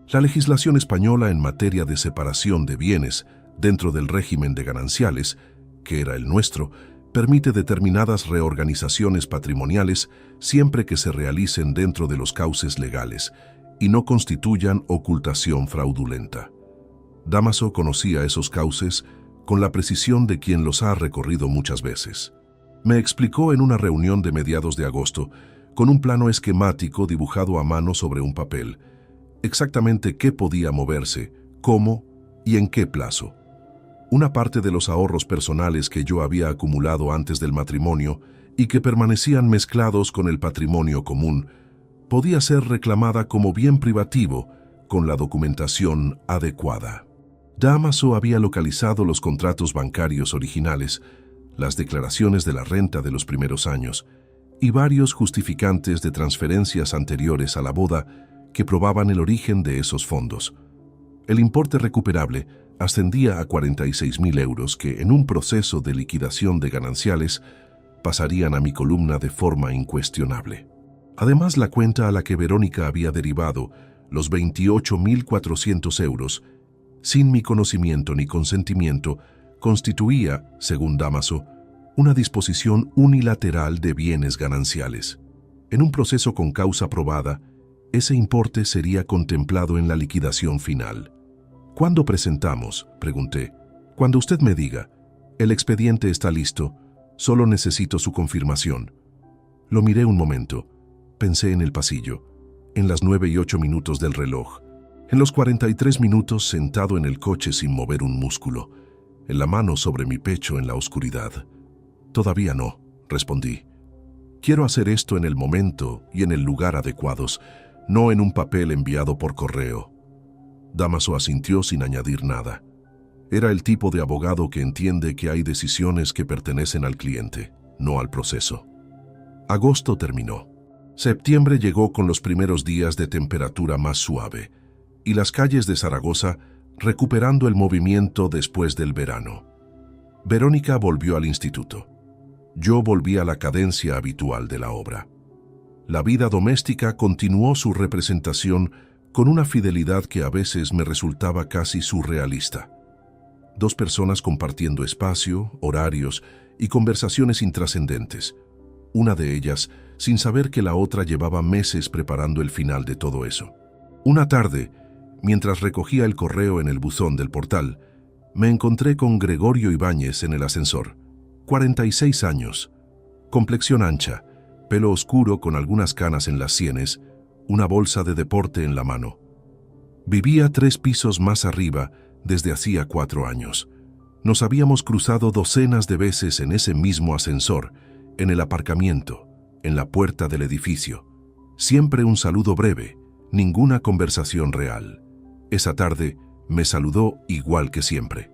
La legislación española en materia de separación de bienes dentro del régimen de gananciales, que era el nuestro, permite determinadas reorganizaciones patrimoniales siempre que se realicen dentro de los cauces legales y no constituyan ocultación fraudulenta. Dámaso conocía esos cauces con la precisión de quien los ha recorrido muchas veces. Me explicó en una reunión de mediados de agosto, con un plano esquemático dibujado a mano sobre un papel, exactamente qué podía moverse, cómo y en qué plazo. Una parte de los ahorros personales que yo había acumulado antes del matrimonio y que permanecían mezclados con el patrimonio común, podía ser reclamada como bien privativo con la documentación adecuada. Dámaso había localizado los contratos bancarios originales, las declaraciones de la renta de los primeros años y varios justificantes de transferencias anteriores a la boda que probaban el origen de esos fondos. El importe recuperable ascendía a 46.000 euros que, en un proceso de liquidación de gananciales, pasarían a mi columna de forma incuestionable. Además, la cuenta a la que Verónica había derivado los 28.400 euros, sin mi conocimiento ni consentimiento, constituía, según Dámaso, una disposición unilateral de bienes gananciales. En un proceso con causa probada, ese importe sería contemplado en la liquidación final. ¿Cuándo presentamos?, pregunté. Cuando usted me diga. El expediente está listo, solo necesito su confirmación. Lo miré un momento. Pensé en el pasillo, en las 9:08 del reloj, en los 43 minutos sentado en el coche sin mover un músculo, en la mano sobre mi pecho en la oscuridad. Todavía no, respondí. Quiero hacer esto en el momento y en el lugar adecuados, no en un papel enviado por correo. Dámaso asintió sin añadir nada. Era el tipo de abogado que entiende que hay decisiones que pertenecen al cliente, no al proceso. Agosto terminó. Septiembre llegó con los primeros días de temperatura más suave, y las calles de Zaragoza recuperando el movimiento después del verano. Verónica volvió al instituto. Yo volví a la cadencia habitual de la obra. La vida doméstica continuó su representación con una fidelidad que a veces me resultaba casi surrealista. 2 personas compartiendo espacio, horarios y conversaciones intrascendentes. Una de ellas sin saber que la otra llevaba meses preparando el final de todo eso. Una tarde, mientras recogía el correo en el buzón del portal, me encontré con Gregorio Ibáñez en el ascensor. 46 años, complexión ancha, pelo oscuro con algunas canas en las sienes, una bolsa de deporte en la mano. Vivía 3 pisos más arriba desde hacía 4 años. Nos habíamos cruzado docenas de veces en ese mismo ascensor, en el aparcamiento, en la puerta del edificio. Siempre un saludo breve, ninguna conversación real. Esa tarde Me saludó igual que siempre.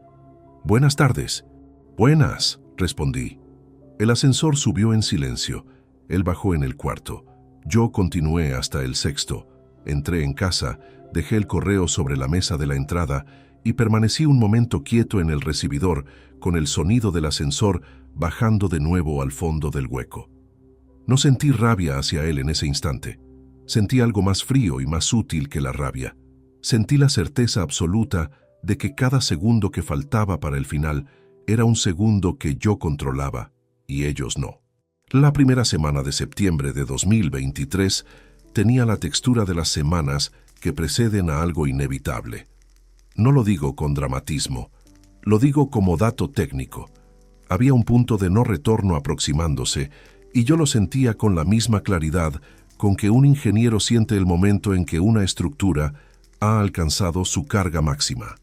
«Buenas tardes». «Buenas», respondí. El ascensor subió en silencio. Él bajó en el cuarto. Yo continué hasta el sexto. Entré en casa, dejé el correo sobre la mesa de la entrada y permanecí un momento quieto en el recibidor con el sonido del ascensor bajando de nuevo al fondo del hueco. No sentí rabia hacia él en ese instante. Sentí algo más frío y más sutil que la rabia. Sentí la certeza absoluta de que cada segundo que faltaba para el final era un segundo que yo controlaba y ellos no. La primera semana de septiembre de 2023 tenía la textura de las semanas que preceden a algo inevitable. No lo digo con dramatismo, lo digo como dato técnico. Había un punto de no retorno aproximándose y yo lo sentía con la misma claridad con que un ingeniero siente el momento en que una estructura ha alcanzado su carga máxima.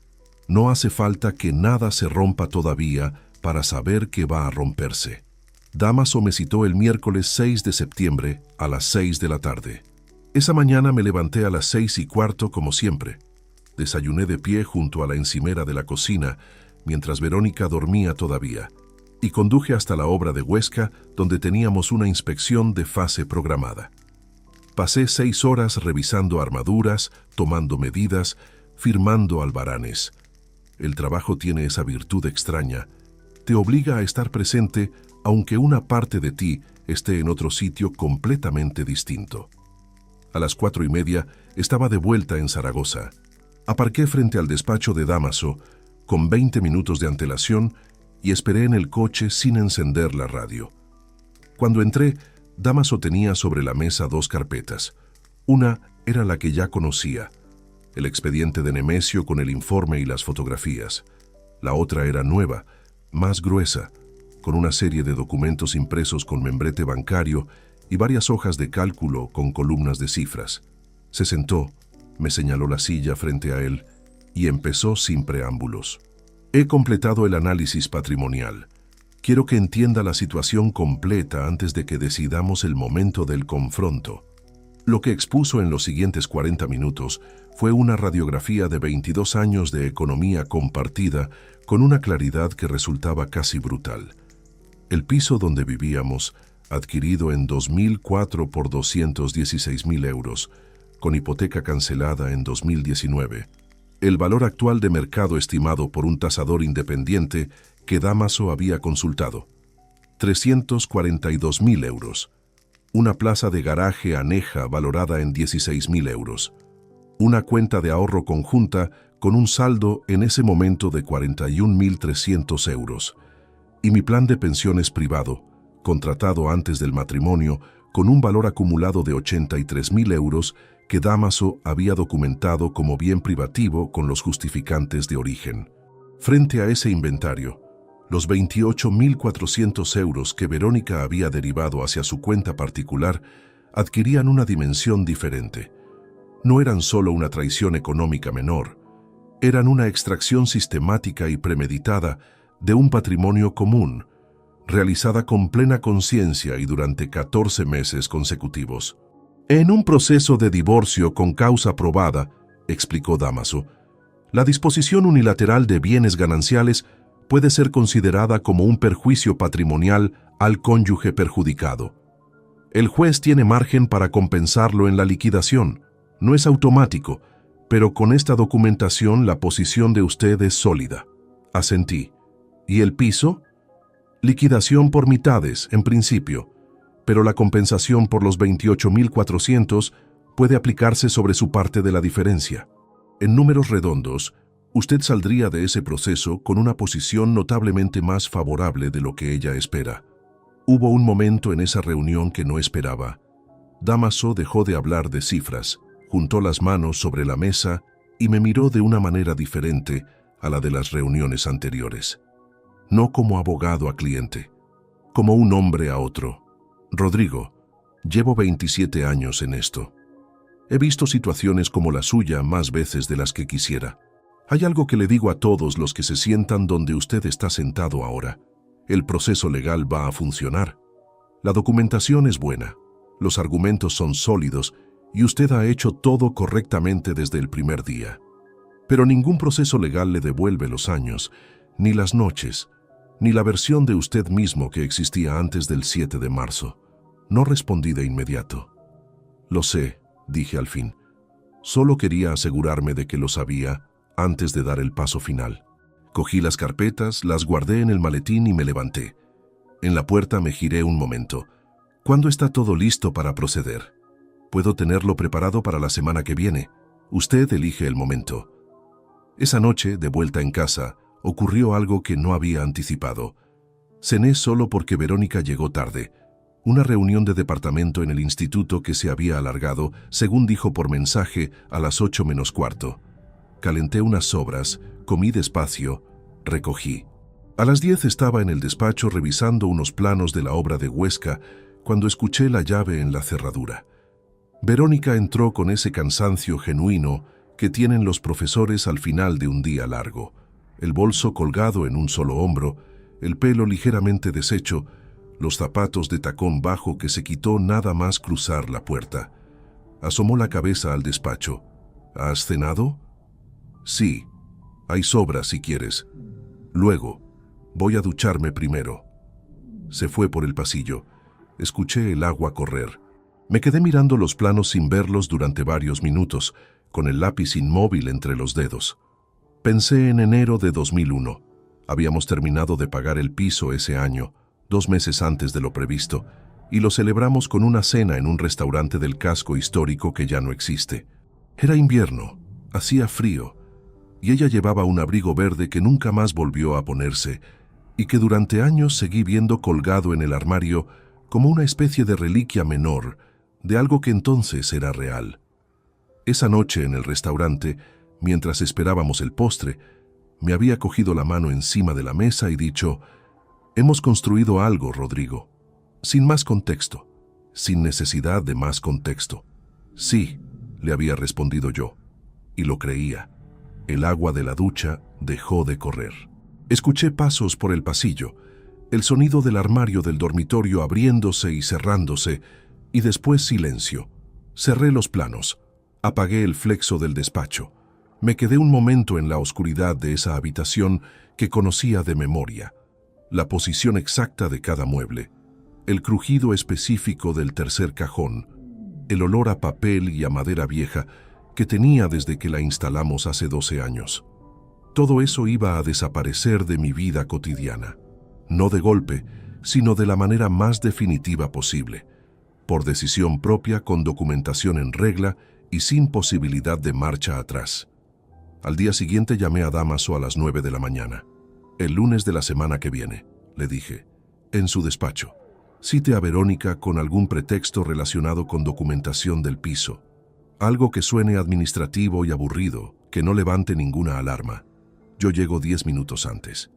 No hace falta que nada se rompa todavía para saber que va a romperse. Dámaso me citó el miércoles 6 de septiembre a las 6 de la tarde. Esa mañana me levanté a las 6:15 como siempre. Desayuné de pie junto a la encimera de la cocina mientras Verónica dormía todavía y conduje hasta la obra de Huesca donde teníamos una inspección de fase programada. Pasé 6 horas revisando armaduras, tomando medidas, firmando albaranes. El trabajo tiene esa virtud extraña. Te obliga a estar presente aunque una parte de ti esté en otro sitio completamente distinto. A las 4:30 estaba de vuelta en Zaragoza. Aparqué frente al despacho de Dámaso con 20 minutos de antelación y esperé en el coche sin encender la radio. Cuando entré, Dámaso tenía sobre la mesa 2 carpetas. Una era la que ya conocía, el expediente de Nemesio con el informe y las fotografías. La otra era nueva, más gruesa, con una serie de documentos impresos con membrete bancario y varias hojas de cálculo con columnas de cifras. Se sentó, me señaló la silla frente a él y empezó sin preámbulos. He completado el análisis patrimonial. Quiero que entienda la situación completa antes de que decidamos el momento del confronto. Lo que expuso en los siguientes 40 minutos fue una radiografía de 22 años de economía compartida con una claridad que resultaba casi brutal. El piso donde vivíamos, adquirido en 2004 por 216.000 euros, con hipoteca cancelada en 2019. El valor actual de mercado estimado por un tasador independiente que Dámaso había consultado, 342.000 euros. Una plaza de garaje aneja valorada en 16.000 euros. Una cuenta de ahorro conjunta con un saldo en ese momento de 41.300 euros. Y mi plan de pensiones privado, contratado antes del matrimonio, con un valor acumulado de 83.000 euros que Dámaso había documentado como bien privativo con los justificantes de origen. Frente a ese inventario, los 28.400 euros que Verónica había derivado hacia su cuenta particular adquirían una dimensión diferente. No eran solo una traición económica menor, eran una extracción sistemática y premeditada de un patrimonio común, realizada con plena conciencia y durante 14 meses consecutivos. En un proceso de divorcio con causa probada, explicó Dámaso, la disposición unilateral de bienes gananciales puede ser considerada como un perjuicio patrimonial al cónyuge perjudicado. El juez tiene margen para compensarlo en la liquidación. No es automático, pero con esta documentación la posición de usted es sólida. Asentí. ¿Y el piso? Liquidación por mitades, en principio, pero la compensación por los 28.400 puede aplicarse sobre su parte de la diferencia. En números redondos, usted saldría de ese proceso con una posición notablemente más favorable de lo que ella espera. Hubo un momento en esa reunión que no esperaba. Dámaso dejó de hablar de cifras, juntó las manos sobre la mesa y me miró de una manera diferente a la de las reuniones anteriores. No como abogado a cliente, como un hombre a otro. Rodrigo, llevo 27 años en esto. He visto situaciones como la suya más veces de las que quisiera. Hay algo que le digo a todos los que se sientan donde usted está sentado ahora. El proceso legal va a funcionar. La documentación es buena, los argumentos son sólidos y usted ha hecho todo correctamente desde el primer día. Pero ningún proceso legal le devuelve los años, ni las noches, ni la versión de usted mismo que existía antes del 7 de marzo. No respondí de inmediato. Lo sé, dije al fin. Solo quería asegurarme de que lo sabía antes de dar el paso final. Cogí las carpetas, las guardé en el maletín y me levanté. En la puerta me giré un momento. ¿Cuándo está todo listo para proceder? Puedo tenerlo preparado para la semana que viene. Usted elige el momento. Esa noche, de vuelta en casa, ocurrió algo que no había anticipado. Cené solo porque Verónica llegó tarde. Una reunión de departamento en el instituto que se había alargado, según dijo por mensaje, a las 8 menos cuarto. Calenté unas sobras, comí despacio, recogí. A las 10 estaba en el despacho revisando unos planos de la obra de Huesca cuando escuché la llave en la cerradura. Verónica entró con ese cansancio genuino que tienen los profesores al final de un día largo. El bolso colgado en un solo hombro, el pelo ligeramente deshecho, los zapatos de tacón bajo que se quitó nada más cruzar la puerta. Asomó la cabeza al despacho. ¿Has cenado? Sí. Hay sobras si quieres. Luego. Voy a ducharme primero. Se fue por el pasillo. Escuché el agua correr. Me quedé mirando los planos sin verlos durante varios minutos, con el lápiz inmóvil entre los dedos. Pensé en enero de 2001. Habíamos terminado de pagar el piso ese año, 2 meses antes de lo previsto, y lo celebramos con una cena en un restaurante del casco histórico que ya no existe. Era invierno, hacía frío, y ella llevaba un abrigo verde que nunca más volvió a ponerse, y que durante años seguí viendo colgado en el armario como una especie de reliquia menor de algo que entonces era real. Esa noche en el restaurante, mientras esperábamos el postre, me había cogido la mano encima de la mesa y dicho: «Hemos construido algo, Rodrigo». Sin más contexto, sin necesidad de más contexto. «Sí», le había respondido yo, y lo creía. El agua de la ducha dejó de correr. Escuché pasos por el pasillo, el sonido del armario del dormitorio abriéndose y cerrándose, y después silencio. Cerré los planos. Apagué el flexo del despacho. Me quedé un momento en la oscuridad de esa habitación que conocía de memoria. La posición exacta de cada mueble, el crujido específico del tercer cajón, el olor a papel y a madera vieja que tenía desde que la instalamos hace 12 años. Todo eso iba a desaparecer de mi vida cotidiana. No de golpe, sino de la manera más definitiva posible, por decisión propia, con documentación en regla y sin posibilidad de marcha atrás. Al día siguiente llamé a Dámaso a las 9 de la mañana. «El lunes de la semana que viene», le dije, en su despacho. «Cite a Verónica con algún pretexto relacionado con documentación del piso. Algo que suene administrativo y aburrido, que no levante ninguna alarma. Yo llego 10 minutos antes».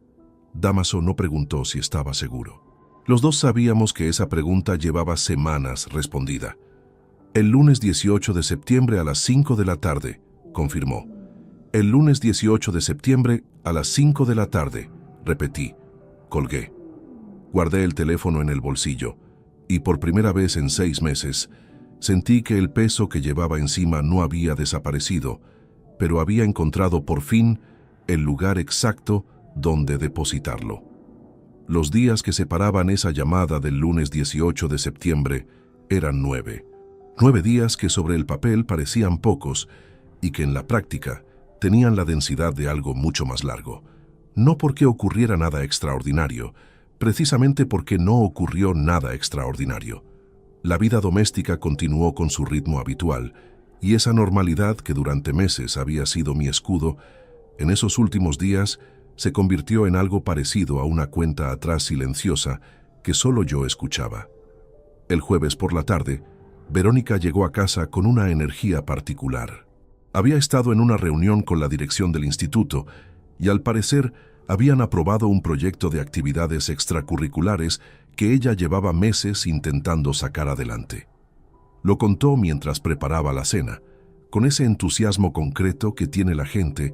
Dámaso no preguntó si estaba seguro. Los dos sabíamos que esa pregunta llevaba semanas respondida. «El lunes 18 de septiembre a las 5 de la tarde», confirmó. «El lunes 18 de septiembre a las 5 de la tarde», repetí. Colgué. Guardé el teléfono en el bolsillo y por primera vez en 6 meses sentí que el peso que llevaba encima no había desaparecido, pero había encontrado por fin el lugar exacto donde depositarlo. Los días que separaban esa llamada del lunes 18 de septiembre eran 9. 9 días que sobre el papel parecían pocos y que en la práctica tenían la densidad de algo mucho más largo. No porque ocurriera nada extraordinario, precisamente porque no ocurrió nada extraordinario. La vida doméstica continuó con su ritmo habitual, y esa normalidad que durante meses había sido mi escudo, en esos últimos días se convirtió en algo parecido a una cuenta atrás silenciosa que solo yo escuchaba. El jueves por la tarde, Verónica llegó a casa con una energía particular. Había estado en una reunión con la dirección del instituto y al parecer habían aprobado un proyecto de actividades extracurriculares que ella llevaba meses intentando sacar adelante. Lo contó mientras preparaba la cena, con ese entusiasmo concreto que tiene la gente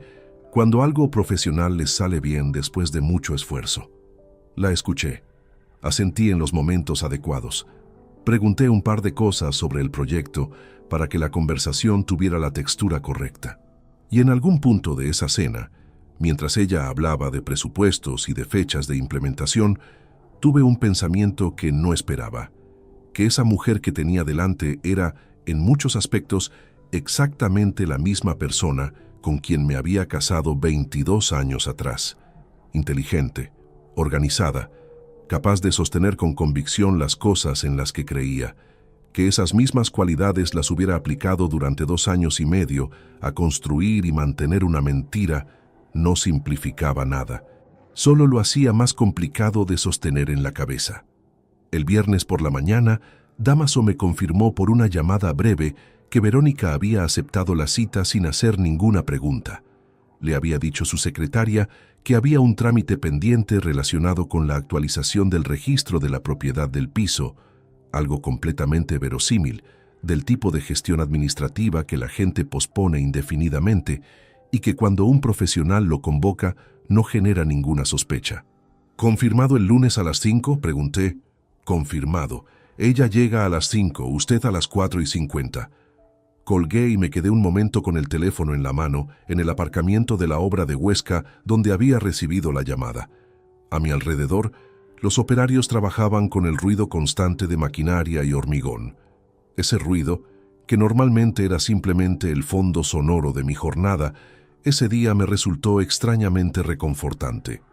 cuando algo profesional les sale bien después de mucho esfuerzo. La escuché, asentí en los momentos adecuados. Pregunté un par de cosas sobre el proyecto para que la conversación tuviera la textura correcta. Y en algún punto de esa cena, mientras ella hablaba de presupuestos y de fechas de implementación, tuve un pensamiento que no esperaba, que esa mujer que tenía delante era, en muchos aspectos, exactamente la misma persona con quien me había casado 22 años atrás. Inteligente, organizada, capaz de sostener con convicción las cosas en las que creía, que esas mismas cualidades las hubiera aplicado durante 2 años y medio a construir y mantener una mentira, no simplificaba nada. Solo lo hacía más complicado de sostener en la cabeza. El viernes por la mañana, Dámaso me confirmó por una llamada breve que Verónica había aceptado la cita sin hacer ninguna pregunta. Le había dicho su secretaria que había un trámite pendiente relacionado con la actualización del registro de la propiedad del piso, algo completamente verosímil, del tipo de gestión administrativa que la gente pospone indefinidamente y que cuando un profesional lo convoca no genera ninguna sospecha. ¿Confirmado el lunes a las 5? Pregunté. Confirmado. Ella llega a las 5, usted a las 4:50. Colgué y me quedé un momento con el teléfono en la mano en el aparcamiento de la obra de Huesca donde había recibido la llamada. A mi alrededor, los operarios trabajaban con el ruido constante de maquinaria y hormigón. Ese ruido, que normalmente era simplemente el fondo sonoro de mi jornada, ese día me resultó extrañamente reconfortante.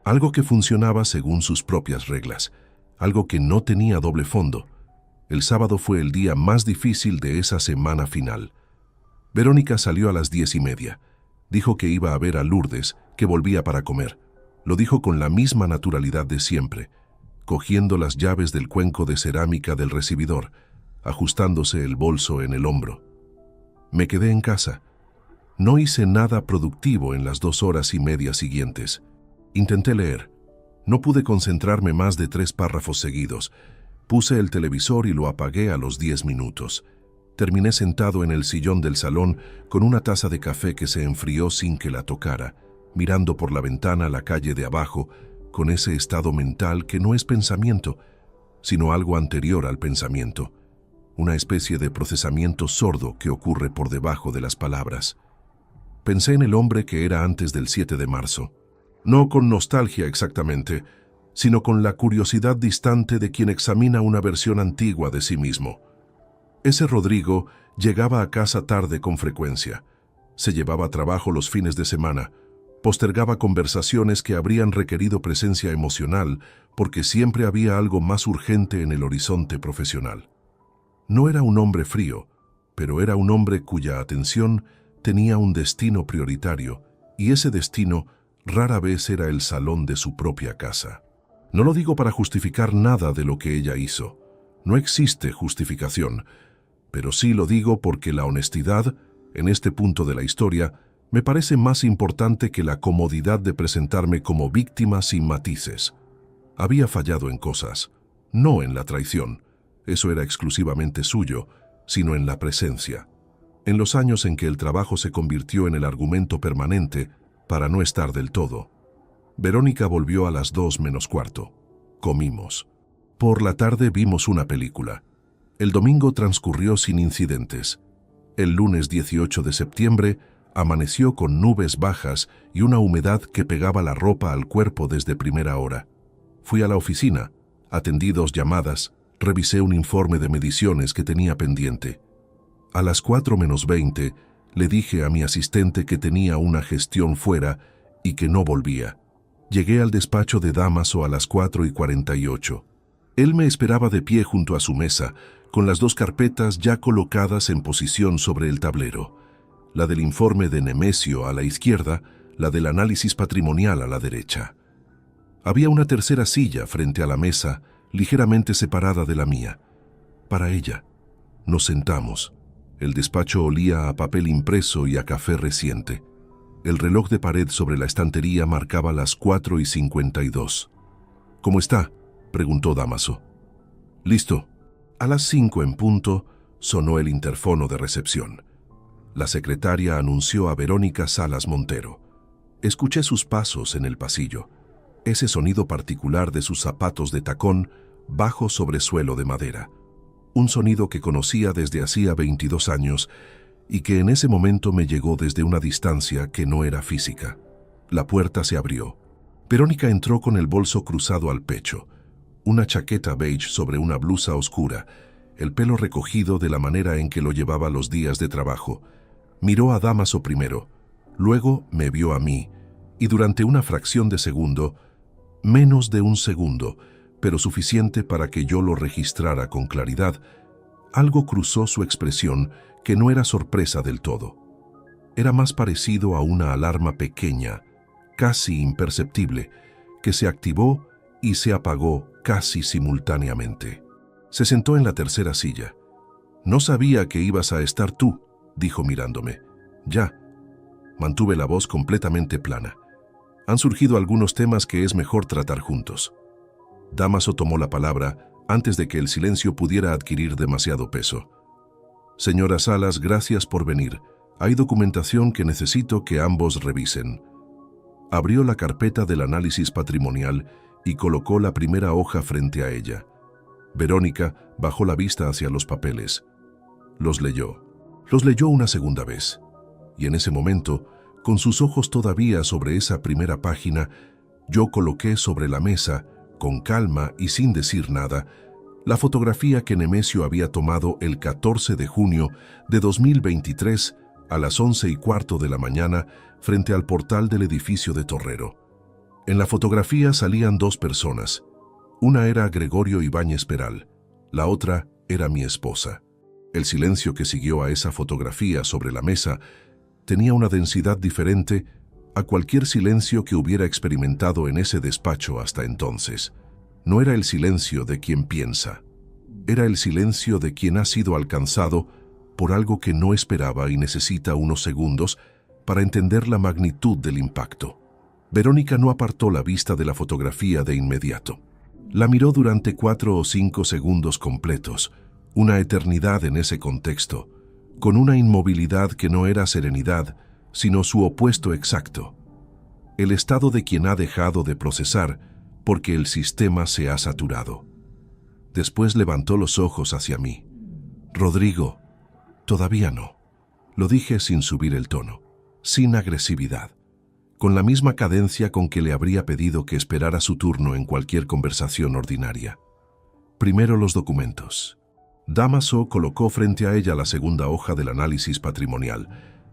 Algo que funcionaba según sus propias reglas, algo que no tenía doble fondo. El sábado fue el día más difícil de esa semana final. Verónica salió a las 10:30. Dijo que iba a ver a Lourdes, que volvía para comer. Lo dijo con la misma naturalidad de siempre, cogiendo las llaves del cuenco de cerámica del recibidor, ajustándose el bolso en el hombro. Me quedé en casa. No hice nada productivo en las 2 horas y media siguientes. Intenté leer. No pude concentrarme más de 3 párrafos seguidos. Puse el televisor y lo apagué a los 10 minutos. Terminé sentado en el sillón del salón con una taza de café que se enfrió sin que la tocara, mirando por la ventana la calle de abajo, con ese estado mental que no es pensamiento, sino algo anterior al pensamiento, una especie de procesamiento sordo que ocurre por debajo de las palabras. Pensé en el hombre que era antes del 7 de marzo. No con nostalgia exactamente, sino con la curiosidad distante de quien examina una versión antigua de sí mismo. Ese Rodrigo llegaba a casa tarde con frecuencia. Se llevaba a trabajo los fines de semana. Postergaba conversaciones que habrían requerido presencia emocional porque siempre había algo más urgente en el horizonte profesional. No era un hombre frío, pero era un hombre cuya atención tenía un destino prioritario, y ese destino rara vez era el salón de su propia casa. No lo digo para justificar nada de lo que ella hizo. No existe justificación, pero sí lo digo porque la honestidad, en este punto de la historia, me parece más importante que la comodidad de presentarme como víctima sin matices. Había fallado en cosas, no en la traición, eso era exclusivamente suyo, sino en la presencia. En los años en que el trabajo se convirtió en el argumento permanente para no estar del todo. Verónica volvió a las 2:45. Comimos. Por la tarde vimos una película. El domingo transcurrió sin incidentes. El lunes 18 de septiembre amaneció con nubes bajas y una humedad que pegaba la ropa al cuerpo desde primera hora. Fui a la oficina, atendí 2 llamadas, revisé un informe de mediciones que tenía pendiente. A las 4:20 le dije a mi asistente que tenía una gestión fuera y que no volvía. Llegué al despacho de Dámaso a las 4:48. Él me esperaba de pie junto a su mesa, con las 2 carpetas ya colocadas en posición sobre el tablero. La del informe de Nemesio a la izquierda, la del análisis patrimonial a la derecha. Había una tercera silla frente a la mesa, ligeramente separada de la mía. Para ella. Nos sentamos. El despacho olía a papel impreso y a café reciente. El reloj de pared sobre la estantería marcaba las 4:52. ¿Cómo está?, preguntó Dámaso. Listo. A las 5 en punto sonó el interfono de recepción. La secretaria anunció a Verónica Salas Montero. Escuché sus pasos en el pasillo, ese sonido particular de sus zapatos de tacón bajo sobre suelo de madera. Un sonido que conocía desde hacía 22 años y que en ese momento me llegó desde una distancia que no era física. La puerta se abrió. Verónica entró con el bolso cruzado al pecho, una chaqueta beige sobre una blusa oscura, el pelo recogido de la manera en que lo llevaba los días de trabajo. Miró a Dámaso primero, luego me vio a mí, y durante una fracción de segundo, menos de un segundo, pero suficiente para que yo lo registrara con claridad, algo cruzó su expresión que no era sorpresa del todo. Era más parecido a una alarma pequeña, casi imperceptible, que se activó y se apagó casi simultáneamente. Se sentó en la tercera silla. «No sabía que ibas a estar tú», dijo mirándome. «Ya». Mantuve la voz completamente plana. «Han surgido algunos temas que es mejor tratar juntos». Dámaso tomó la palabra antes de que el silencio pudiera adquirir demasiado peso. «Señora Salas, gracias por venir. Hay documentación que necesito que ambos revisen». Abrió la carpeta del análisis patrimonial y colocó la primera hoja frente a ella. Verónica bajó la vista hacia los papeles. Los leyó. Los leyó una segunda vez. Y en ese momento, con sus ojos todavía sobre esa primera página, yo coloqué sobre la mesa, con calma y sin decir nada, la fotografía que Nemesio había tomado el 14 de junio de 2023 a las 11:15 de la mañana frente al portal del edificio de Torrero. En la fotografía salían dos personas. Una era Gregorio Ibáñez Peral, la otra era mi esposa. El silencio que siguió a esa fotografía sobre la mesa tenía una densidad diferente a cualquier silencio que hubiera experimentado en ese despacho hasta entonces. No era el silencio de quien piensa, era el silencio de quien ha sido alcanzado por algo que no esperaba y necesita unos segundos para entender la magnitud del impacto. Verónica no apartó la vista de la fotografía de inmediato. La miró durante 4 o 5 segundos completos, una eternidad en ese contexto, con una inmovilidad que no era serenidad, sino su opuesto exacto. El estado de quien ha dejado de procesar porque el sistema se ha saturado. Después levantó los ojos hacia mí. «Rodrigo, todavía no», lo dije sin subir el tono, sin agresividad, con la misma cadencia con que le habría pedido que esperara su turno en cualquier conversación ordinaria. «Primero los documentos». Dámaso colocó frente a ella la segunda hoja del análisis patrimonial,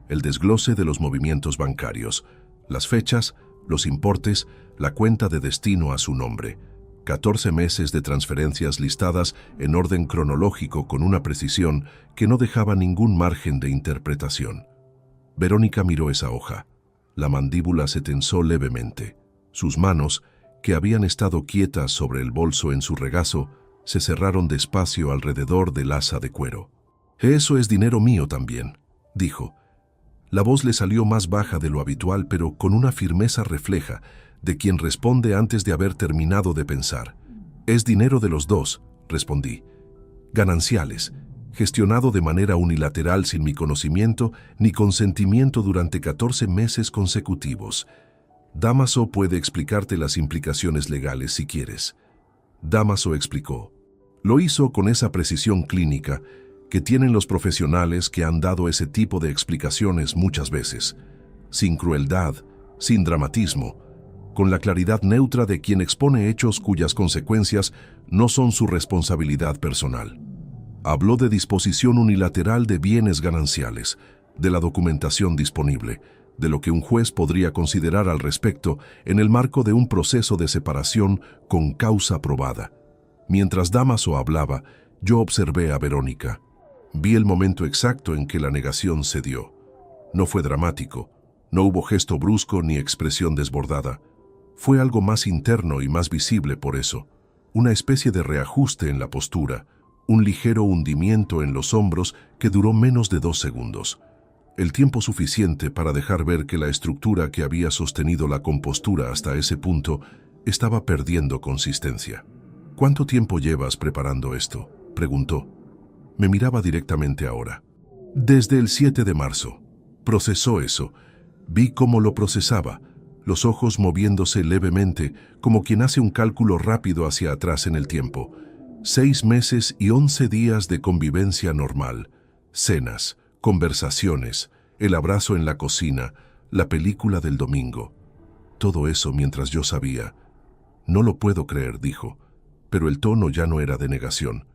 el desglose de los movimientos bancarios, las fechas, los importes, la cuenta de destino a su nombre, 14 meses de transferencias listadas en orden cronológico con una precisión que no dejaba ningún margen de interpretación. Verónica miró esa hoja. La mandíbula se tensó levemente. Sus manos, que habían estado quietas sobre el bolso en su regazo, se cerraron despacio alrededor del asa de cuero. «Eso es dinero mío también», dijo. La voz le salió más baja de lo habitual, pero con una firmeza refleja de quien responde antes de haber terminado de pensar. «Es dinero de los dos», respondí. «Gananciales, gestionado de manera unilateral sin mi conocimiento ni consentimiento durante 14 meses consecutivos. Dámaso puede explicarte las implicaciones legales si quieres». Dámaso explicó. Lo hizo con esa precisión clínica que tienen los profesionales que han dado ese tipo de explicaciones muchas veces, sin crueldad, sin dramatismo, con la claridad neutra de quien expone hechos cuyas consecuencias no son su responsabilidad personal. Habló de disposición unilateral de bienes gananciales, de la documentación disponible, de lo que un juez podría considerar al respecto en el marco de un proceso de separación con causa probada. Mientras Dámaso hablaba, yo observé a Verónica. Vi el momento exacto en que la negación se dio. No fue dramático, no hubo gesto brusco ni expresión desbordada. Fue algo más interno y más visible por eso, una especie de reajuste en la postura, un ligero hundimiento en los hombros que duró menos de 2 segundos. El tiempo suficiente para dejar ver que la estructura que había sostenido la compostura hasta ese punto estaba perdiendo consistencia. «¿Cuánto tiempo llevas preparando esto?», preguntó. Me miraba directamente ahora. «Desde el 7 de marzo. Procesó eso. Vi cómo lo procesaba, los ojos moviéndose levemente, como quien hace un cálculo rápido hacia atrás en el tiempo. 6 meses y 11 días de convivencia normal, cenas, conversaciones, el abrazo en la cocina, la película del domingo. Todo eso mientras yo sabía. No lo puedo creer, dijo, pero el tono ya no era de negación.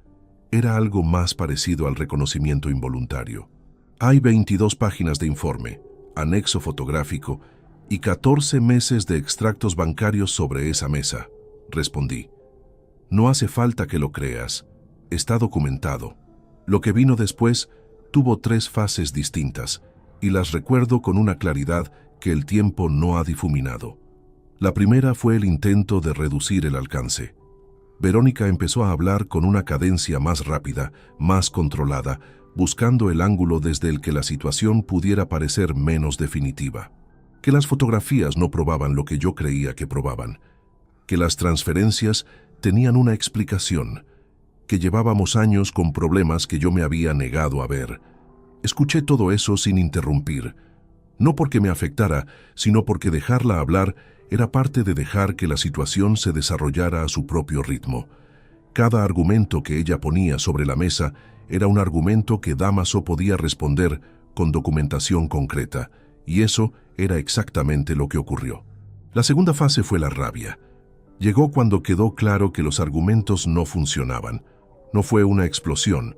Era algo más parecido al reconocimiento involuntario. Hay 22 páginas de informe, anexo fotográfico y 14 meses de extractos bancarios sobre esa mesa, respondí. No hace falta que lo creas. Está documentado. Lo que vino después tuvo 3 fases distintas y las recuerdo con una claridad que el tiempo no ha difuminado. La primera fue el intento de reducir el alcance. Verónica empezó a hablar con una cadencia más rápida, más controlada, buscando el ángulo desde el que la situación pudiera parecer menos definitiva. Que las fotografías no probaban lo que yo creía que probaban. Que las transferencias tenían una explicación. Que llevábamos años con problemas que yo me había negado a ver. Escuché todo eso sin interrumpir. No porque me afectara, sino porque dejarla hablar era parte de dejar que la situación se desarrollara a su propio ritmo. Cada argumento que ella ponía sobre la mesa era un argumento que Dámaso podía responder con documentación concreta, y eso era exactamente lo que ocurrió. La segunda fase fue la rabia. Llegó cuando quedó claro que los argumentos no funcionaban. No fue una explosión.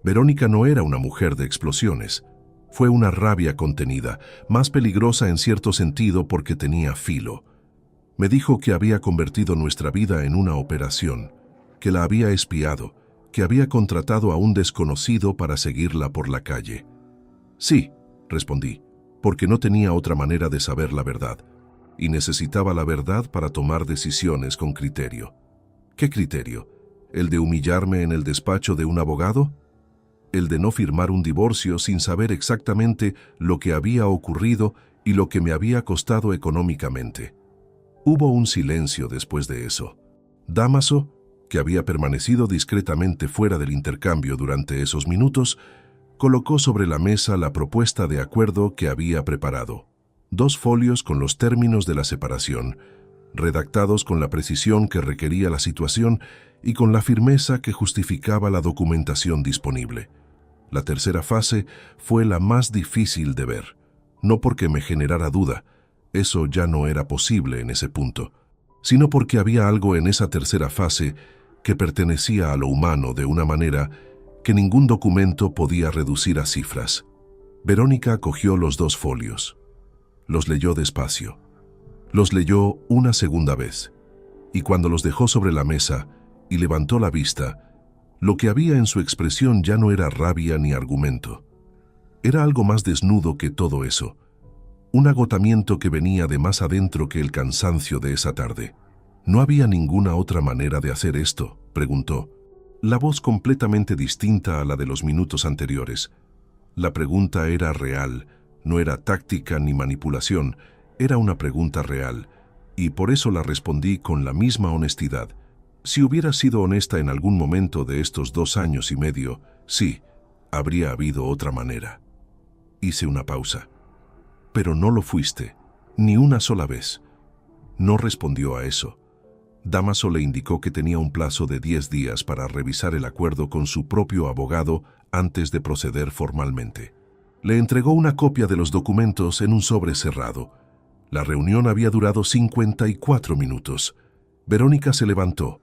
Verónica no era una mujer de explosiones. Fue una rabia contenida, más peligrosa en cierto sentido porque tenía filo. Me dijo que había convertido nuestra vida en una operación, que la había espiado, que había contratado a un desconocido para seguirla por la calle. Sí, respondí, porque no tenía otra manera de saber la verdad, y necesitaba la verdad para tomar decisiones con criterio. ¿Qué criterio? ¿El de humillarme en el despacho de un abogado? ¿El de no firmar un divorcio sin saber exactamente lo que había ocurrido y lo que me había costado económicamente? Hubo un silencio después de eso. Dámaso, que había permanecido discretamente fuera del intercambio durante esos minutos, colocó sobre la mesa la propuesta de acuerdo que había preparado. 2 folios con los términos de la separación, redactados con la precisión que requería la situación y con la firmeza que justificaba la documentación disponible. La tercera fase fue la más difícil de ver, no porque me generara duda, eso ya no era posible en ese punto, sino porque había algo en esa tercera fase que pertenecía a lo humano de una manera que ningún documento podía reducir a cifras. Verónica cogió los 2 folios. Los leyó despacio. Los leyó una segunda vez, y cuando los dejó sobre la mesa y levantó la vista, lo que había en su expresión ya no era rabia ni argumento. Era algo más desnudo que todo eso, un agotamiento que venía de más adentro que el cansancio de esa tarde. ¿No había ninguna otra manera de hacer esto?, preguntó. La voz completamente distinta a la de los minutos anteriores. La pregunta era real, no era táctica ni manipulación, era una pregunta real, y por eso la respondí con la misma honestidad. Si hubiera sido honesta en algún momento de estos 2 años y medio, sí, habría habido otra manera. Hice una pausa. Pero no lo fuiste, ni una sola vez. No respondió a eso. Dámaso le indicó que tenía un plazo de 10 días para revisar el acuerdo con su propio abogado antes de proceder formalmente. Le entregó una copia de los documentos en un sobre cerrado. La reunión había durado 54 minutos. Verónica se levantó,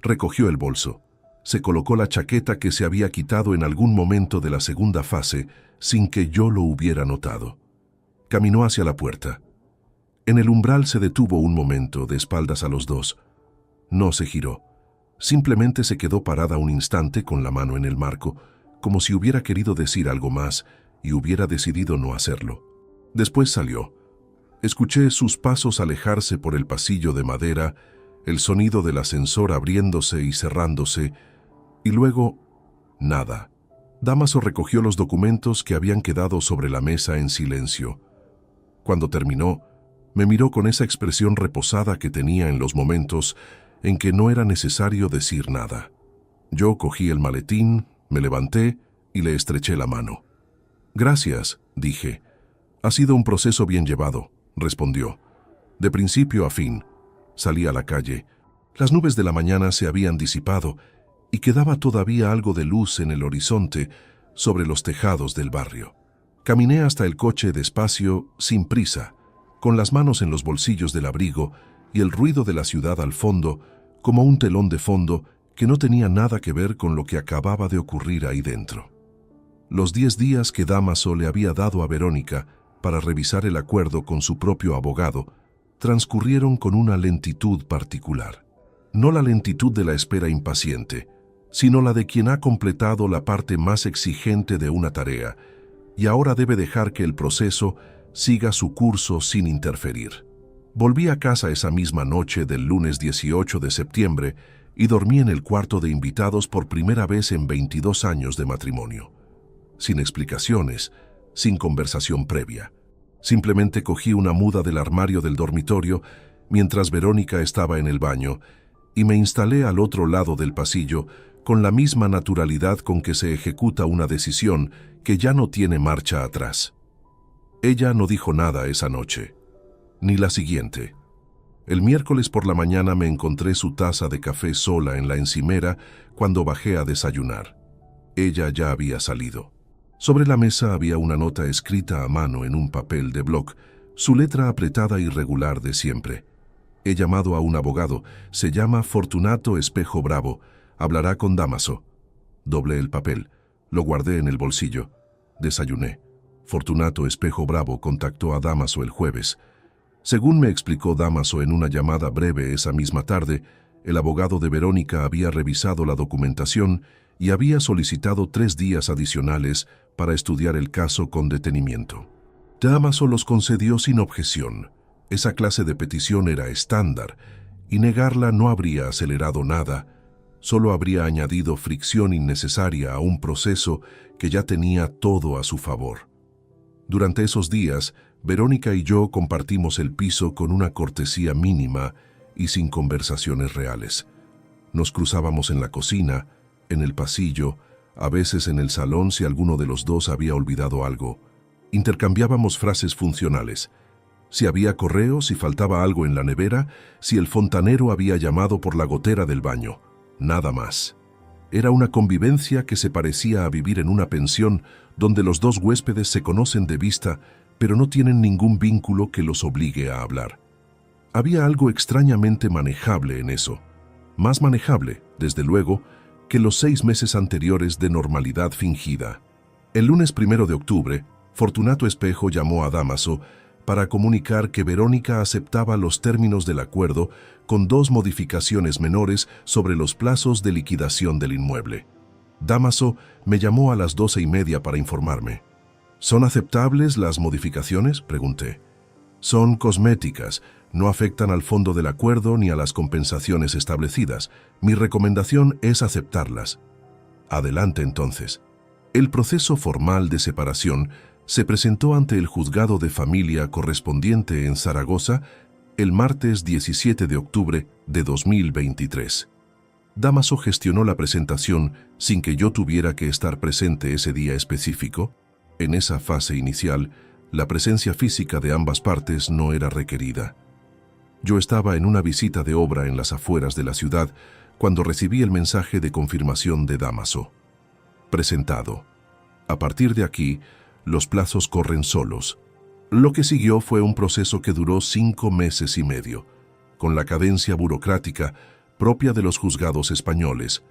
recogió el bolso, se colocó la chaqueta que se había quitado en algún momento de la segunda fase sin que yo lo hubiera notado. Caminó hacia la puerta. En el umbral se detuvo un momento, de espaldas a los 2. No se giró. Simplemente se quedó parada un instante con la mano en el marco, como si hubiera querido decir algo más y hubiera decidido no hacerlo. Después salió. Escuché sus pasos alejarse por el pasillo de madera, el sonido del ascensor abriéndose y cerrándose, y luego, nada. Dámaso recogió los documentos que habían quedado sobre la mesa en silencio. Cuando terminó, me miró con esa expresión reposada que tenía en los momentos en que no era necesario decir nada. Yo cogí el maletín, me levanté y le estreché la mano. «Gracias», dije. «Ha sido un proceso bien llevado», respondió. «De principio a fin». Salí a la calle. Las nubes de la mañana se habían disipado y quedaba todavía algo de luz en el horizonte, sobre los tejados del barrio. Caminé hasta el coche despacio, sin prisa, con las manos en los bolsillos del abrigo y el ruido de la ciudad al fondo, como un telón de fondo que no tenía nada que ver con lo que acababa de ocurrir ahí dentro. Los 10 días que Dámaso le había dado a Verónica para revisar el acuerdo con su propio abogado transcurrieron con una lentitud particular. No la lentitud de la espera impaciente, sino la de quien ha completado la parte más exigente de una tarea y ahora debe dejar que el proceso siga su curso sin interferir. Volví a casa esa misma noche del lunes 18 de septiembre y dormí en el cuarto de invitados por primera vez en 22 años de matrimonio. Sin explicaciones, sin conversación previa. Simplemente cogí una muda del armario del dormitorio mientras Verónica estaba en el baño y me instalé al otro lado del pasillo con la misma naturalidad con que se ejecuta una decisión que ya no tiene marcha atrás. Ella no dijo nada esa noche, ni la siguiente. El miércoles por la mañana me encontré su taza de café sola en la encimera cuando bajé a desayunar. Ella ya había salido. Sobre la mesa había una nota escrita a mano en un papel de bloc, su letra apretada y regular de siempre. He llamado a un abogado, se llama Fortunato Espejo Bravo, hablará con Dámaso. Doblé el papel, lo guardé en el bolsillo. Desayuné. Fortunato Espejo Bravo contactó a Dámaso el jueves. Según me explicó Dámaso en una llamada breve esa misma tarde, el abogado de Verónica había revisado la documentación y había solicitado 3 días adicionales para estudiar el caso con detenimiento. Dámaso los concedió sin objeción. Esa clase de petición era estándar, y negarla no habría acelerado nada, solo habría añadido fricción innecesaria a un proceso que ya tenía todo a su favor. Durante esos días, Verónica y yo compartimos el piso con una cortesía mínima y sin conversaciones reales. Nos cruzábamos en la cocina, en el pasillo, a veces en el salón si alguno de los dos había olvidado algo. Intercambiábamos frases funcionales. Si había correo, si faltaba algo en la nevera, si el fontanero había llamado por la gotera del baño. Nada más. Era una convivencia que se parecía a vivir en una pensión donde los dos huéspedes se conocen de vista, pero no tienen ningún vínculo que los obligue a hablar. Había algo extrañamente manejable en eso. Más manejable, desde luego, que los 6 meses anteriores de normalidad fingida. El lunes 1 de octubre, Fortunato Espejo llamó a Dámaso para comunicar que Verónica aceptaba los términos del acuerdo con 2 modificaciones menores sobre los plazos de liquidación del inmueble. Dámaso me llamó a las 12:30 para informarme. ¿Son aceptables las modificaciones?, pregunté. Son cosméticas, no afectan al fondo del acuerdo ni a las compensaciones establecidas. Mi recomendación es aceptarlas. Adelante entonces. El proceso formal de separación se presentó ante el juzgado de familia correspondiente en Zaragoza el martes 17 de octubre de 2023. Dámaso gestionó la presentación sin que yo tuviera que estar presente ese día específico. En esa fase inicial, la presencia física de ambas partes no era requerida. Yo estaba en una visita de obra en las afueras de la ciudad cuando recibí el mensaje de confirmación de Dámaso. Presentado. A partir de aquí, los plazos corren solos. Lo que siguió fue un proceso que duró 5 meses y medio, con la cadencia burocrática propia de los juzgados españoles.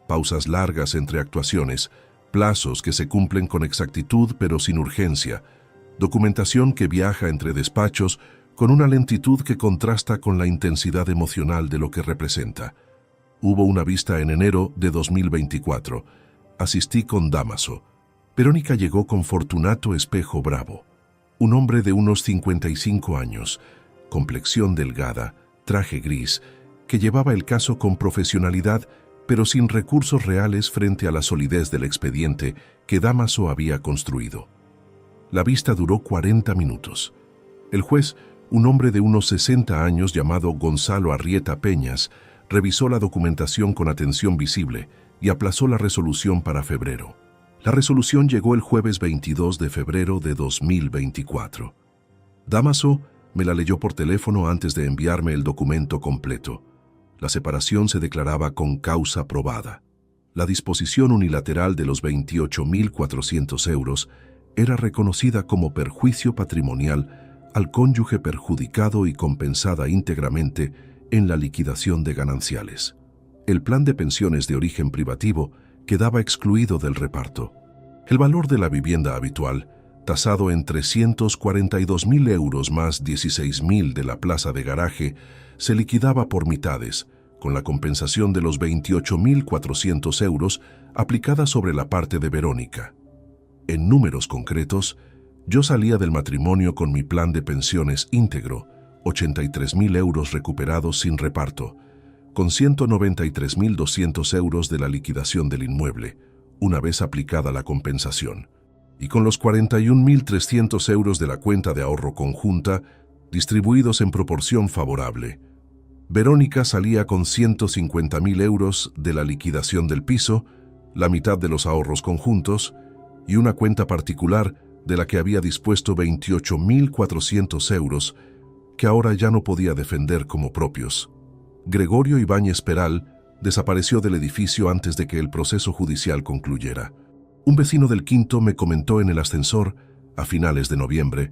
Pausas largas entre actuaciones, plazos que se cumplen con exactitud pero sin urgencia, documentación que viaja entre despachos con una lentitud que contrasta con la intensidad emocional de lo que representa. Hubo una vista en enero de 2024. Asistí con Dámaso. Verónica llegó con Fortunato Espejo Bravo, un hombre de unos 55 años, complexión delgada, traje gris, que llevaba el caso con profesionalidad, pero sin recursos reales frente a la solidez del expediente que Dámaso había construido. La vista duró 40 minutos. El juez, un hombre de unos 60 años llamado Gonzalo Arrieta Peñas, revisó la documentación con atención visible y aplazó la resolución para febrero. La resolución llegó el jueves 22 de febrero de 2024. Dámaso me la leyó por teléfono antes de enviarme el documento completo. La separación se declaraba con causa probada. La disposición unilateral de los 28.400 euros era reconocida como perjuicio patrimonial al cónyuge perjudicado y compensada íntegramente en la liquidación de gananciales. El plan de pensiones de origen privativo quedaba excluido del reparto. El valor de la vivienda habitual, tasado en 342.000 euros más 16.000 de la plaza de garaje, se liquidaba por mitades, con la compensación de los 28.400 euros aplicada sobre la parte de Verónica. En números concretos, yo salía del matrimonio con mi plan de pensiones íntegro, 83.000 euros recuperados sin reparto, con 193.200 euros de la liquidación del inmueble, una vez aplicada la compensación, y con los 41.300 euros de la cuenta de ahorro conjunta, distribuidos en proporción favorable. Verónica salía con 150.000 euros de la liquidación del piso, la mitad de los ahorros conjuntos y una cuenta particular de la que había dispuesto 28.400 euros que ahora ya no podía defender como propios. Gregorio Ibáñez Peral desapareció del edificio antes de que el proceso judicial concluyera. Un vecino del Quinto me comentó en el ascensor, a finales de noviembre,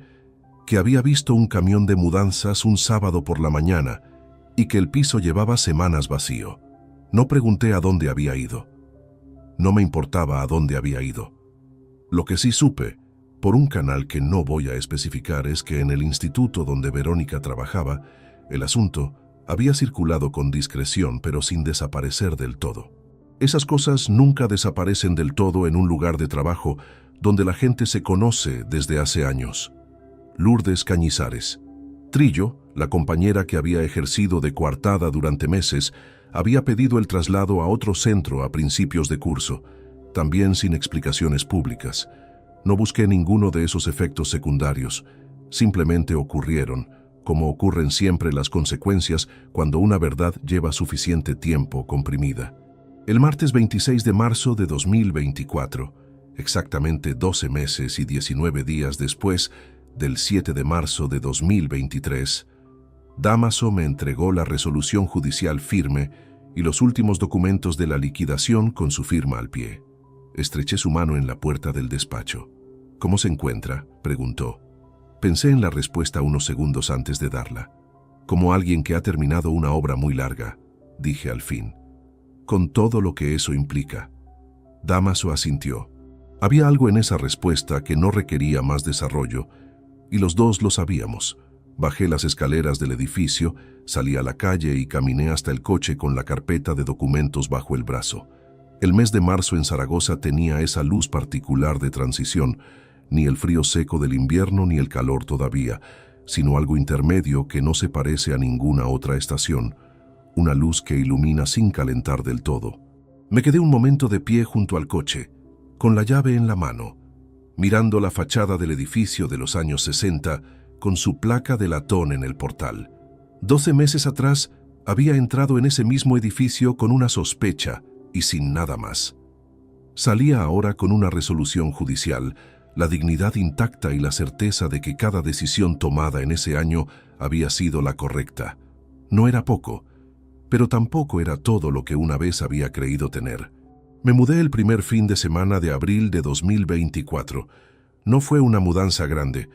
que había visto un camión de mudanzas un sábado por la mañana y que el piso llevaba semanas vacío. No pregunté a dónde había ido. No me importaba a dónde había ido. Lo que sí supe, por un canal que no voy a especificar, es que en el instituto donde Verónica trabajaba, el asunto había circulado con discreción pero sin desaparecer del todo. Esas cosas nunca desaparecen del todo en un lugar de trabajo donde la gente se conoce desde hace años. Lourdes Cañizares. Trillo, la compañera que había ejercido de coartada durante meses, había pedido el traslado a otro centro a principios de curso, también sin explicaciones públicas. No busqué ninguno de esos efectos secundarios, simplemente ocurrieron, como ocurren siempre las consecuencias cuando una verdad lleva suficiente tiempo comprimida. El martes 26 de marzo de 2024, exactamente 12 meses y 19 días después del 7 de marzo de 2023, Dámaso me entregó la resolución judicial firme y los últimos documentos de la liquidación con su firma al pie. Estreché su mano en la puerta del despacho. «¿Cómo se encuentra?», preguntó. Pensé en la respuesta unos segundos antes de darla. «Como alguien que ha terminado una obra muy larga», dije al fin, «con todo lo que eso implica». Dámaso asintió. Había algo en esa respuesta que no requería más desarrollo, y los dos lo sabíamos. Bajé las escaleras del edificio, salí a la calle y caminé hasta el coche con la carpeta de documentos bajo el brazo. El mes de marzo en Zaragoza tenía esa luz particular de transición, ni el frío seco del invierno ni el calor todavía, sino algo intermedio que no se parece a ninguna otra estación, una luz que ilumina sin calentar del todo. Me quedé un momento de pie junto al coche, con la llave en la mano, mirando la fachada del edificio de los años 60 con su placa de latón en el portal. 12 meses atrás había entrado en ese mismo edificio con una sospecha y sin nada más. Salía ahora con una resolución judicial, la dignidad intacta y la certeza de que cada decisión tomada en ese año había sido la correcta. No era poco, pero tampoco era todo lo que una vez había creído tener. Me mudé el primer fin de semana de abril de 2024. No fue una mudanza grande.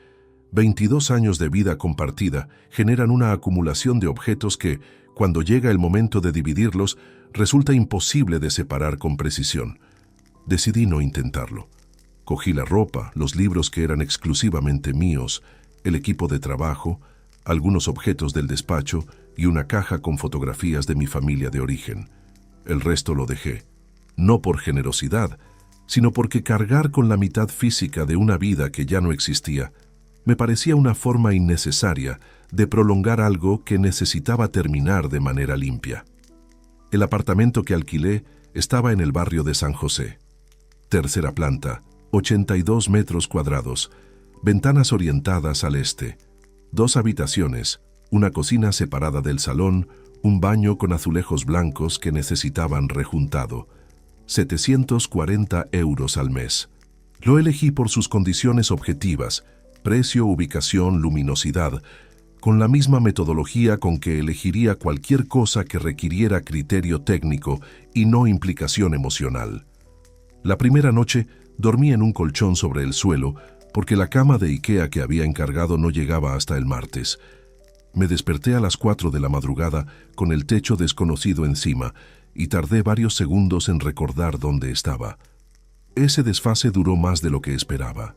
22 años de vida compartida generan una acumulación de objetos que, cuando llega el momento de dividirlos, resulta imposible de separar con precisión. Decidí no intentarlo. Cogí la ropa, los libros que eran exclusivamente míos, el equipo de trabajo, algunos objetos del despacho y una caja con fotografías de mi familia de origen. El resto lo dejé. No por generosidad, sino porque cargar con la mitad física de una vida que ya no existía me parecía una forma innecesaria de prolongar algo que necesitaba terminar de manera limpia. El apartamento que alquilé estaba en el barrio de San José. Tercera planta, 82 metros cuadrados, ventanas orientadas al este, 2 habitaciones, una cocina separada del salón, un baño con azulejos blancos que necesitaban rejuntado. 740 euros al mes. Lo elegí por sus condiciones objetivas, precio, ubicación, luminosidad, con la misma metodología con que elegiría cualquier cosa que requiriera criterio técnico y no implicación emocional. La primera noche dormí en un colchón sobre el suelo porque la cama de IKEA que había encargado no llegaba hasta el martes. Me desperté a las 4 de la madrugada con el techo desconocido encima y tardé varios segundos en recordar dónde estaba. Ese desfase duró más de lo que esperaba.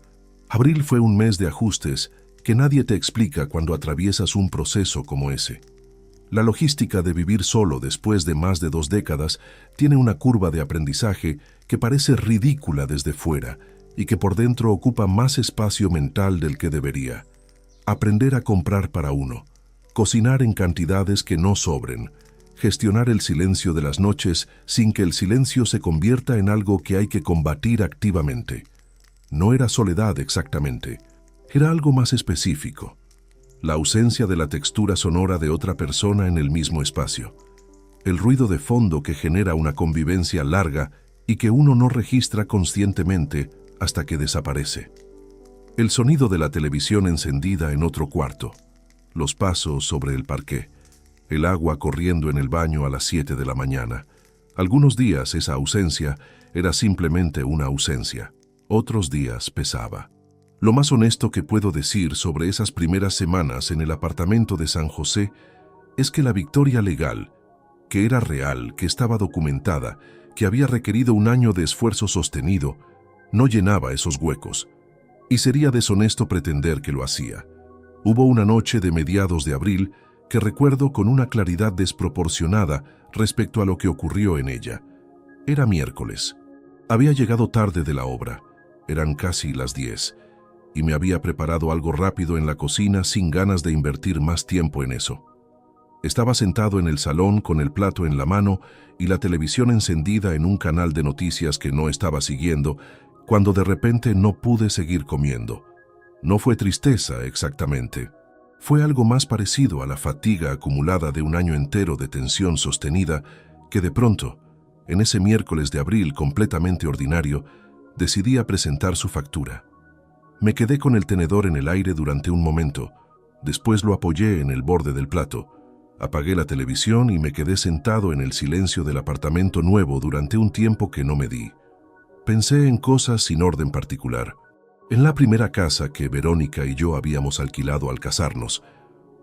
Abril fue un mes de ajustes que nadie te explica cuando atraviesas un proceso como ese. La logística de vivir solo después de más de 2 décadas tiene una curva de aprendizaje que parece ridícula desde fuera y que por dentro ocupa más espacio mental del que debería. Aprender a comprar para uno, cocinar en cantidades que no sobren, gestionar el silencio de las noches sin que el silencio se convierta en algo que hay que combatir activamente. No era soledad exactamente, era algo más específico. La ausencia de la textura sonora de otra persona en el mismo espacio. El ruido de fondo que genera una convivencia larga y que uno no registra conscientemente hasta que desaparece. El sonido de la televisión encendida en otro cuarto. Los pasos sobre el parqué. El agua corriendo en el baño a las 7 de la mañana. Algunos días esa ausencia era simplemente una ausencia. Otros días pesaba. Lo más honesto que puedo decir sobre esas primeras semanas en el apartamento de San José es que la victoria legal, que era real, que estaba documentada, que había requerido un año de esfuerzo sostenido, no llenaba esos huecos. Y sería deshonesto pretender que lo hacía. Hubo una noche de mediados de abril que recuerdo con una claridad desproporcionada respecto a lo que ocurrió en ella. Era miércoles. Había llegado tarde de la obra. Eran casi las 10. Y me había preparado algo rápido en la cocina sin ganas de invertir más tiempo en eso. Estaba sentado en el salón con el plato en la mano y la televisión encendida en un canal de noticias que no estaba siguiendo, cuando de repente no pude seguir comiendo. No fue tristeza exactamente. Fue algo más parecido a la fatiga acumulada de un año entero de tensión sostenida que de pronto, en ese miércoles de abril completamente ordinario, decidí presentar su factura. Me quedé con el tenedor en el aire durante un momento, después lo apoyé en el borde del plato, apagué la televisión y me quedé sentado en el silencio del apartamento nuevo durante un tiempo que no me di. Pensé en cosas sin orden particular. En la primera casa que Verónica y yo habíamos alquilado al casarnos,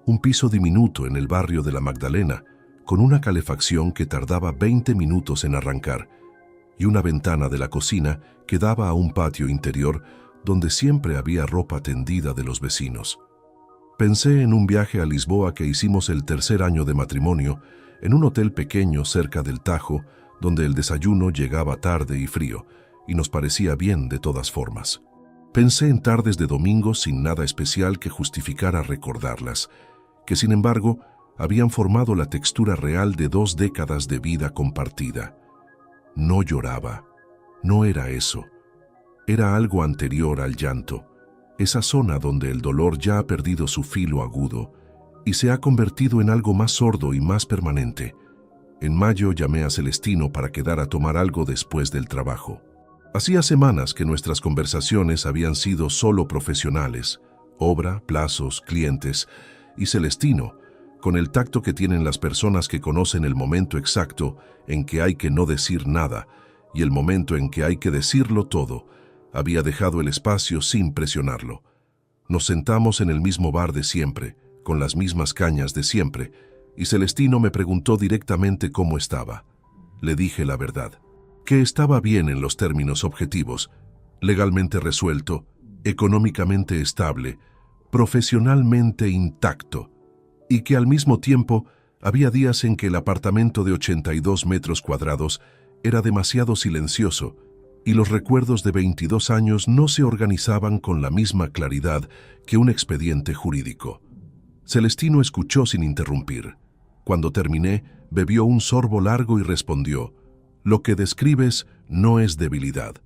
un piso diminuto en el barrio de La Magdalena, con una calefacción que tardaba 20 minutos en arrancar, y una ventana de la cocina que daba a un patio interior donde siempre había ropa tendida de los vecinos. Pensé en un viaje a Lisboa que hicimos el tercer año de matrimonio, en un hotel pequeño cerca del Tajo, donde el desayuno llegaba tarde y frío, y nos parecía bien de todas formas. Pensé en tardes de domingo sin nada especial que justificara recordarlas, que sin embargo habían formado la textura real de 2 décadas de vida compartida. No lloraba, no era eso. Era algo anterior al llanto, esa zona donde el dolor ya ha perdido su filo agudo y se ha convertido en algo más sordo y más permanente. En mayo llamé a Celestino para quedar a tomar algo después del trabajo. Hacía semanas que nuestras conversaciones habían sido solo profesionales, obra, plazos, clientes, y Celestino, con el tacto que tienen las personas que conocen el momento exacto en que hay que no decir nada y el momento en que hay que decirlo todo, había dejado el espacio sin presionarlo. Nos sentamos en el mismo bar de siempre, con las mismas cañas de siempre, y Celestino me preguntó directamente cómo estaba. Le dije la verdad, que estaba bien en los términos objetivos, legalmente resuelto, económicamente estable, profesionalmente intacto, y que al mismo tiempo había días en que el apartamento de 82 metros cuadrados era demasiado silencioso, y los recuerdos de 22 años no se organizaban con la misma claridad que un expediente jurídico. Celestino escuchó sin interrumpir. Cuando terminé, bebió un sorbo largo y respondió: «Lo que describes no es debilidad.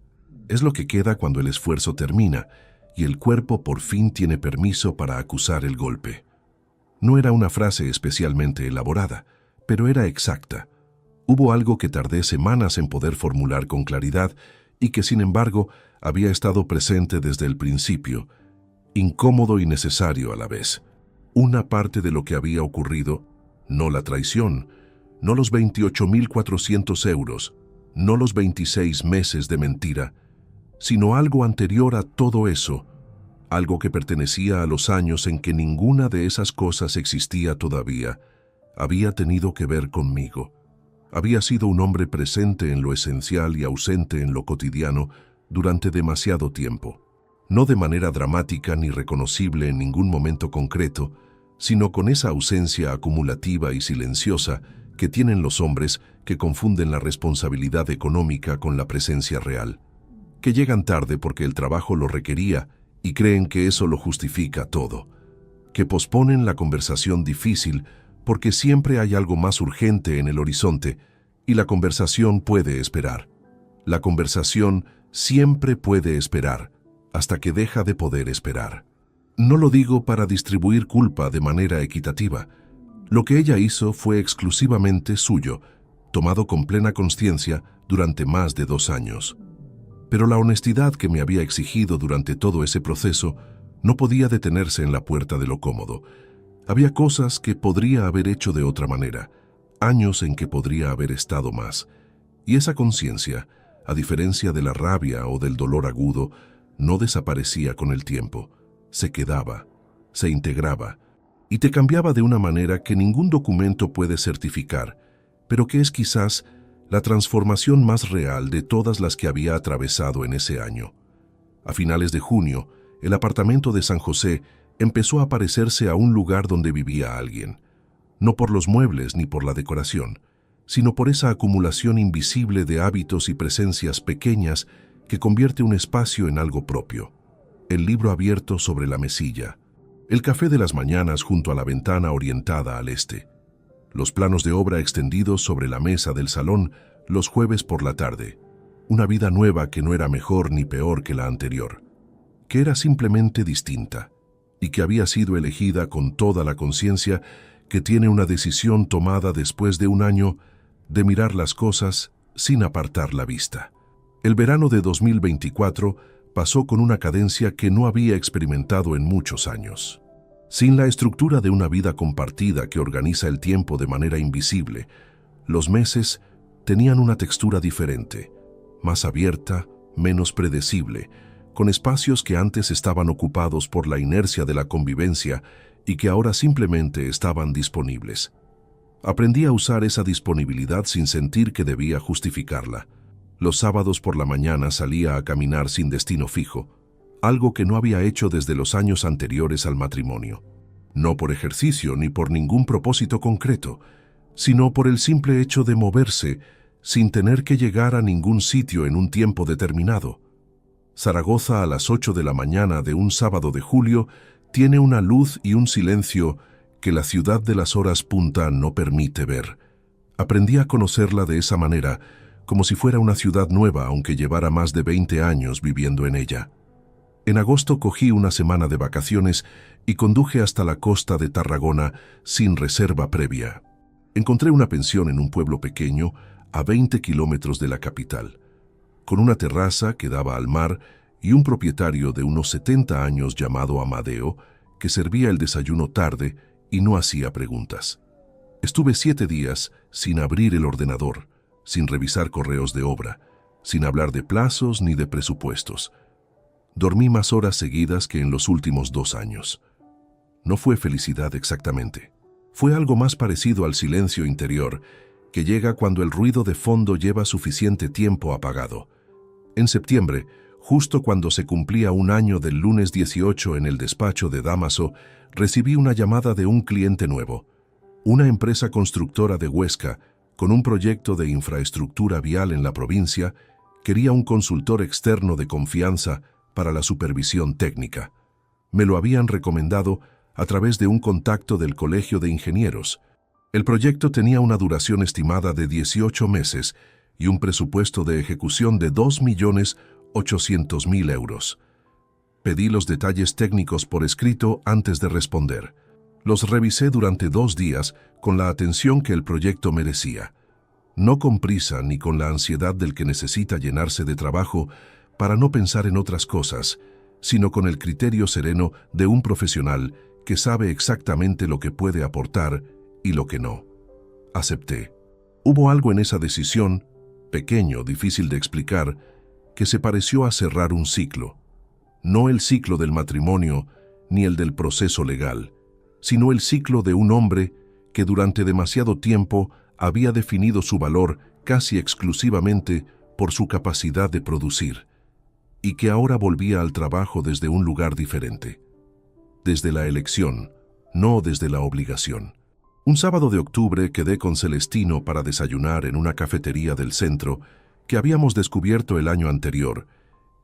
Es lo que queda cuando el esfuerzo termina y el cuerpo por fin tiene permiso para acusar el golpe». No era una frase especialmente elaborada, pero era exacta. Hubo algo que tardé semanas en poder formular con claridad y que, sin embargo, había estado presente desde el principio, incómodo y necesario a la vez. una parte de lo que había ocurrido, no la traición, no los 28.400 euros, no los 26 meses de mentira, sino algo anterior a todo eso, algo que pertenecía a los años en que ninguna de esas cosas existía todavía, había tenido que ver conmigo. Había sido un hombre presente en lo esencial y ausente en lo cotidiano durante demasiado tiempo. No de manera dramática ni reconocible en ningún momento concreto, sino con esa ausencia acumulativa y silenciosa que tienen los hombres que confunden la responsabilidad económica con la presencia real, que llegan tarde porque el trabajo lo requería y creen que eso lo justifica todo, que posponen la conversación difícil porque siempre hay algo más urgente en el horizonte y la conversación puede esperar. La conversación siempre puede esperar, hasta que deja de poder esperar. No lo digo para distribuir culpa de manera equitativa. Lo que ella hizo fue exclusivamente suyo, tomado con plena conciencia durante más de 2 años. Pero la honestidad que me había exigido durante todo ese proceso no podía detenerse en la puerta de lo cómodo. Había cosas que podría haber hecho de otra manera, años en que podría haber estado más. Y esa conciencia, a diferencia de la rabia o del dolor agudo, no desaparecía con el tiempo, se quedaba, se integraba, y te cambiaba de una manera que ningún documento puede certificar, pero que es quizás la transformación más real de todas las que había atravesado en ese año. A finales de junio, el apartamento de San José empezó a parecerse a un lugar donde vivía alguien, no por los muebles ni por la decoración, sino por esa acumulación invisible de hábitos y presencias pequeñas que convierte un espacio en algo propio. El libro abierto sobre la mesilla, el café de las mañanas junto a la ventana orientada al este, los planos de obra extendidos sobre la mesa del salón los jueves por la tarde, una vida nueva que no era mejor ni peor que la anterior, que era simplemente distinta y que había sido elegida con toda la conciencia que tiene una decisión tomada después de un año de mirar las cosas sin apartar la vista. El verano de 2024 pasó con una cadencia que no había experimentado en muchos años. Sin la estructura de una vida compartida que organiza el tiempo de manera invisible, los meses tenían una textura diferente, más abierta, menos predecible, con espacios que antes estaban ocupados por la inercia de la convivencia y que ahora simplemente estaban disponibles. Aprendí a usar esa disponibilidad sin sentir que debía justificarla. Los sábados por la mañana salía a caminar sin destino fijo, algo que no había hecho desde los años anteriores al matrimonio. No por ejercicio ni por ningún propósito concreto, sino por el simple hecho de moverse sin tener que llegar a ningún sitio en un tiempo determinado. Zaragoza a las 8 de la mañana de un sábado de julio tiene una luz y un silencio que la ciudad de las horas punta no permite ver. Aprendí a conocerla de esa manera, como si fuera una ciudad nueva aunque llevara más de 20 años viviendo en ella. En agosto cogí una semana de vacaciones y conduje hasta la costa de Tarragona sin reserva previa. Encontré una pensión en un pueblo pequeño a 20 kilómetros de la capital, con una terraza que daba al mar y un propietario de unos 70 años llamado Amadeo, que servía el desayuno tarde y no hacía preguntas. Estuve 7 días sin abrir el ordenador, sin revisar correos de obra, sin hablar de plazos ni de presupuestos. Dormí más horas seguidas que en los últimos 2 años. No fue felicidad exactamente. Fue algo más parecido al silencio interior, que llega cuando el ruido de fondo lleva suficiente tiempo apagado. En septiembre, justo cuando se cumplía un año del lunes 18 en el despacho de Dámaso, recibí una llamada de un cliente nuevo, una empresa constructora de Huesca, con un proyecto de infraestructura vial en la provincia, quería un consultor externo de confianza para la supervisión técnica. Me lo habían recomendado a través de un contacto del Colegio de Ingenieros. El proyecto tenía una duración estimada de 18 meses y un presupuesto de ejecución de 2.800.000 euros. Pedí los detalles técnicos por escrito antes de responder. Los revisé durante 2 días con la atención que el proyecto merecía. No con prisa ni con la ansiedad del que necesita llenarse de trabajo para no pensar en otras cosas, sino con el criterio sereno de un profesional que sabe exactamente lo que puede aportar y lo que no. Acepté. Hubo algo en esa decisión, pequeño, difícil de explicar, que se pareció a cerrar un ciclo. No el ciclo del matrimonio ni el del proceso legal, sino el ciclo de un hombre que durante demasiado tiempo había definido su valor casi exclusivamente por su capacidad de producir, y que ahora volvía al trabajo desde un lugar diferente. Desde la elección, no desde la obligación. Un sábado de octubre quedé con Celestino para desayunar en una cafetería del centro que habíamos descubierto el año anterior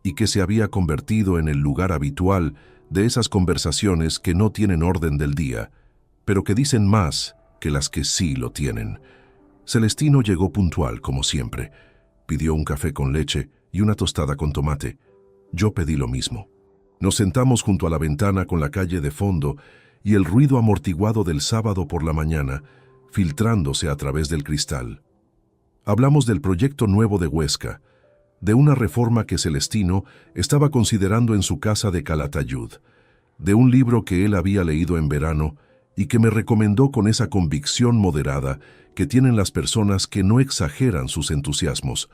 y que se había convertido en el lugar habitual de esas conversaciones que no tienen orden del día, pero que dicen más que las que sí lo tienen. Celestino llegó puntual, como siempre. Pidió un café con leche y una tostada con tomate. Yo pedí lo mismo. Nos sentamos junto a la ventana con la calle de fondo y el ruido amortiguado del sábado por la mañana, filtrándose a través del cristal. Hablamos del proyecto nuevo de Huesca, de una reforma que Celestino estaba considerando en su casa de Calatayud, de un libro que él había leído en verano y que me recomendó con esa convicción moderada que tienen las personas que no exageran sus entusiasmos.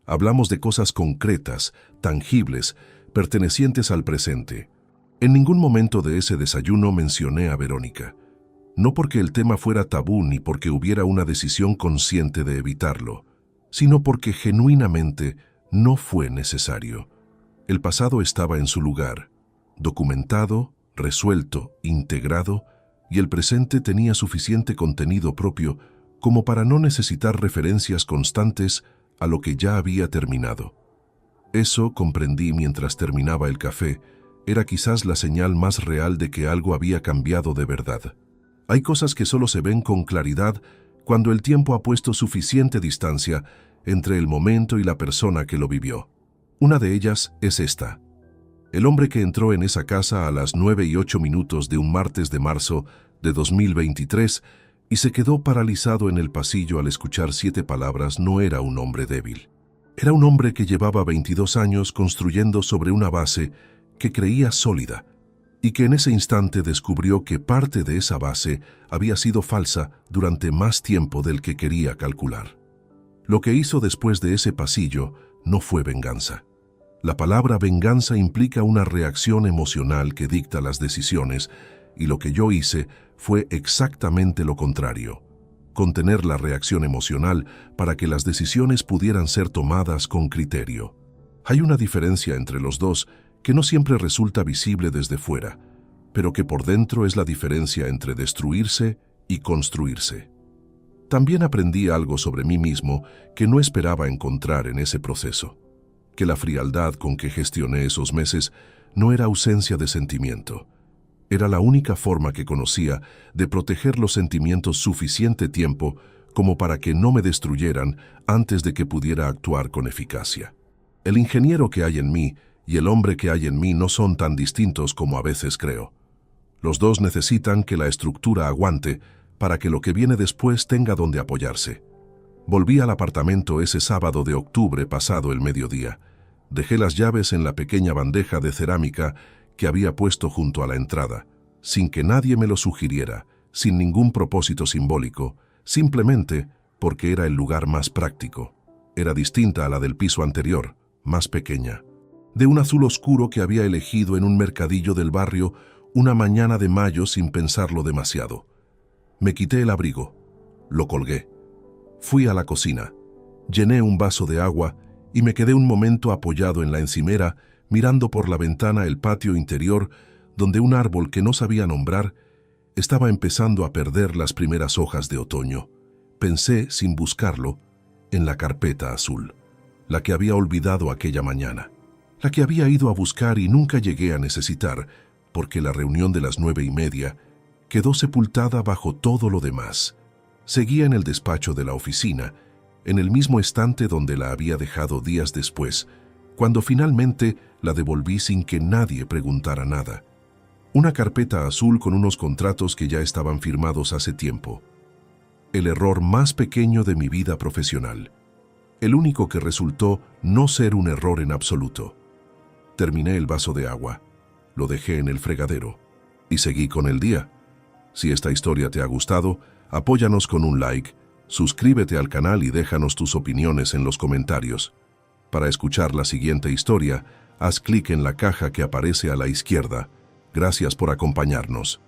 Hablamos de cosas concretas, tangibles, pertenecientes al presente. En ningún momento de ese desayuno mencioné a Verónica. No porque el tema fuera tabú ni porque hubiera una decisión consciente de evitarlo, sino porque genuinamente no fue necesario. El pasado estaba en su lugar, documentado, resuelto, integrado, y el presente tenía suficiente contenido propio como para no necesitar referencias constantes a lo que ya había terminado. Eso, comprendí mientras terminaba el café, era quizás la señal más real de que algo había cambiado de verdad. Hay cosas que solo se ven con claridad cuando el tiempo ha puesto suficiente distancia entre el momento y la persona que lo vivió. Una de ellas es esta. El hombre que entró en esa casa a las 9:08 de un martes de marzo de 2023 y se quedó paralizado en el pasillo al escuchar 7 palabras no era un hombre débil. Era un hombre que llevaba 22 años construyendo sobre una base que creía sólida y que en ese instante descubrió que parte de esa base había sido falsa durante más tiempo del que quería calcular. Lo que hizo después de ese pasillo no fue venganza. La palabra venganza implica una reacción emocional que dicta las decisiones, y lo que yo hice fue exactamente lo contrario: contener la reacción emocional para que las decisiones pudieran ser tomadas con criterio. Hay una diferencia entre los dos que no siempre resulta visible desde fuera, pero que por dentro es la diferencia entre destruirse y construirse. También aprendí algo sobre mí mismo que no esperaba encontrar en ese proceso, que la frialdad con que gestioné esos meses no era ausencia de sentimiento. Era la única forma que conocía de proteger los sentimientos suficiente tiempo como para que no me destruyeran antes de que pudiera actuar con eficacia. El ingeniero que hay en mí y el hombre que hay en mí no son tan distintos como a veces creo. Los dos necesitan que la estructura aguante para que lo que viene después tenga donde apoyarse. Volví al apartamento ese sábado de octubre pasado el mediodía. Dejé las llaves en la pequeña bandeja de cerámica que había puesto junto a la entrada, sin que nadie me lo sugiriera, sin ningún propósito simbólico, simplemente porque era el lugar más práctico. Era distinta a la del piso anterior, más pequeña, de un azul oscuro que había elegido en un mercadillo del barrio una mañana de mayo sin pensarlo demasiado. Me quité el abrigo, lo colgué. Fui a la cocina, llené un vaso de agua y me quedé un momento apoyado en la encimera, mirando por la ventana el patio interior, donde un árbol que no sabía nombrar estaba empezando a perder las primeras hojas de otoño. Pensé, sin buscarlo, en la carpeta azul, la que había olvidado aquella mañana, la que había ido a buscar y nunca llegué a necesitar, porque la reunión de las 9:30 quedó sepultada bajo todo lo demás. Seguía en el despacho de la oficina, en el mismo estante donde la había dejado días después, cuando finalmente la devolví sin que nadie preguntara nada. Una carpeta azul con unos contratos que ya estaban firmados hace tiempo. El error más pequeño de mi vida profesional. El único que resultó no ser un error en absoluto. Terminé el vaso de agua. Lo dejé en el fregadero. y seguí con el día. Si esta historia te ha gustado, apóyanos con un like, suscríbete al canal y déjanos tus opiniones en los comentarios. Para escuchar la siguiente historia, haz clic en la caja que aparece a la izquierda. Gracias por acompañarnos.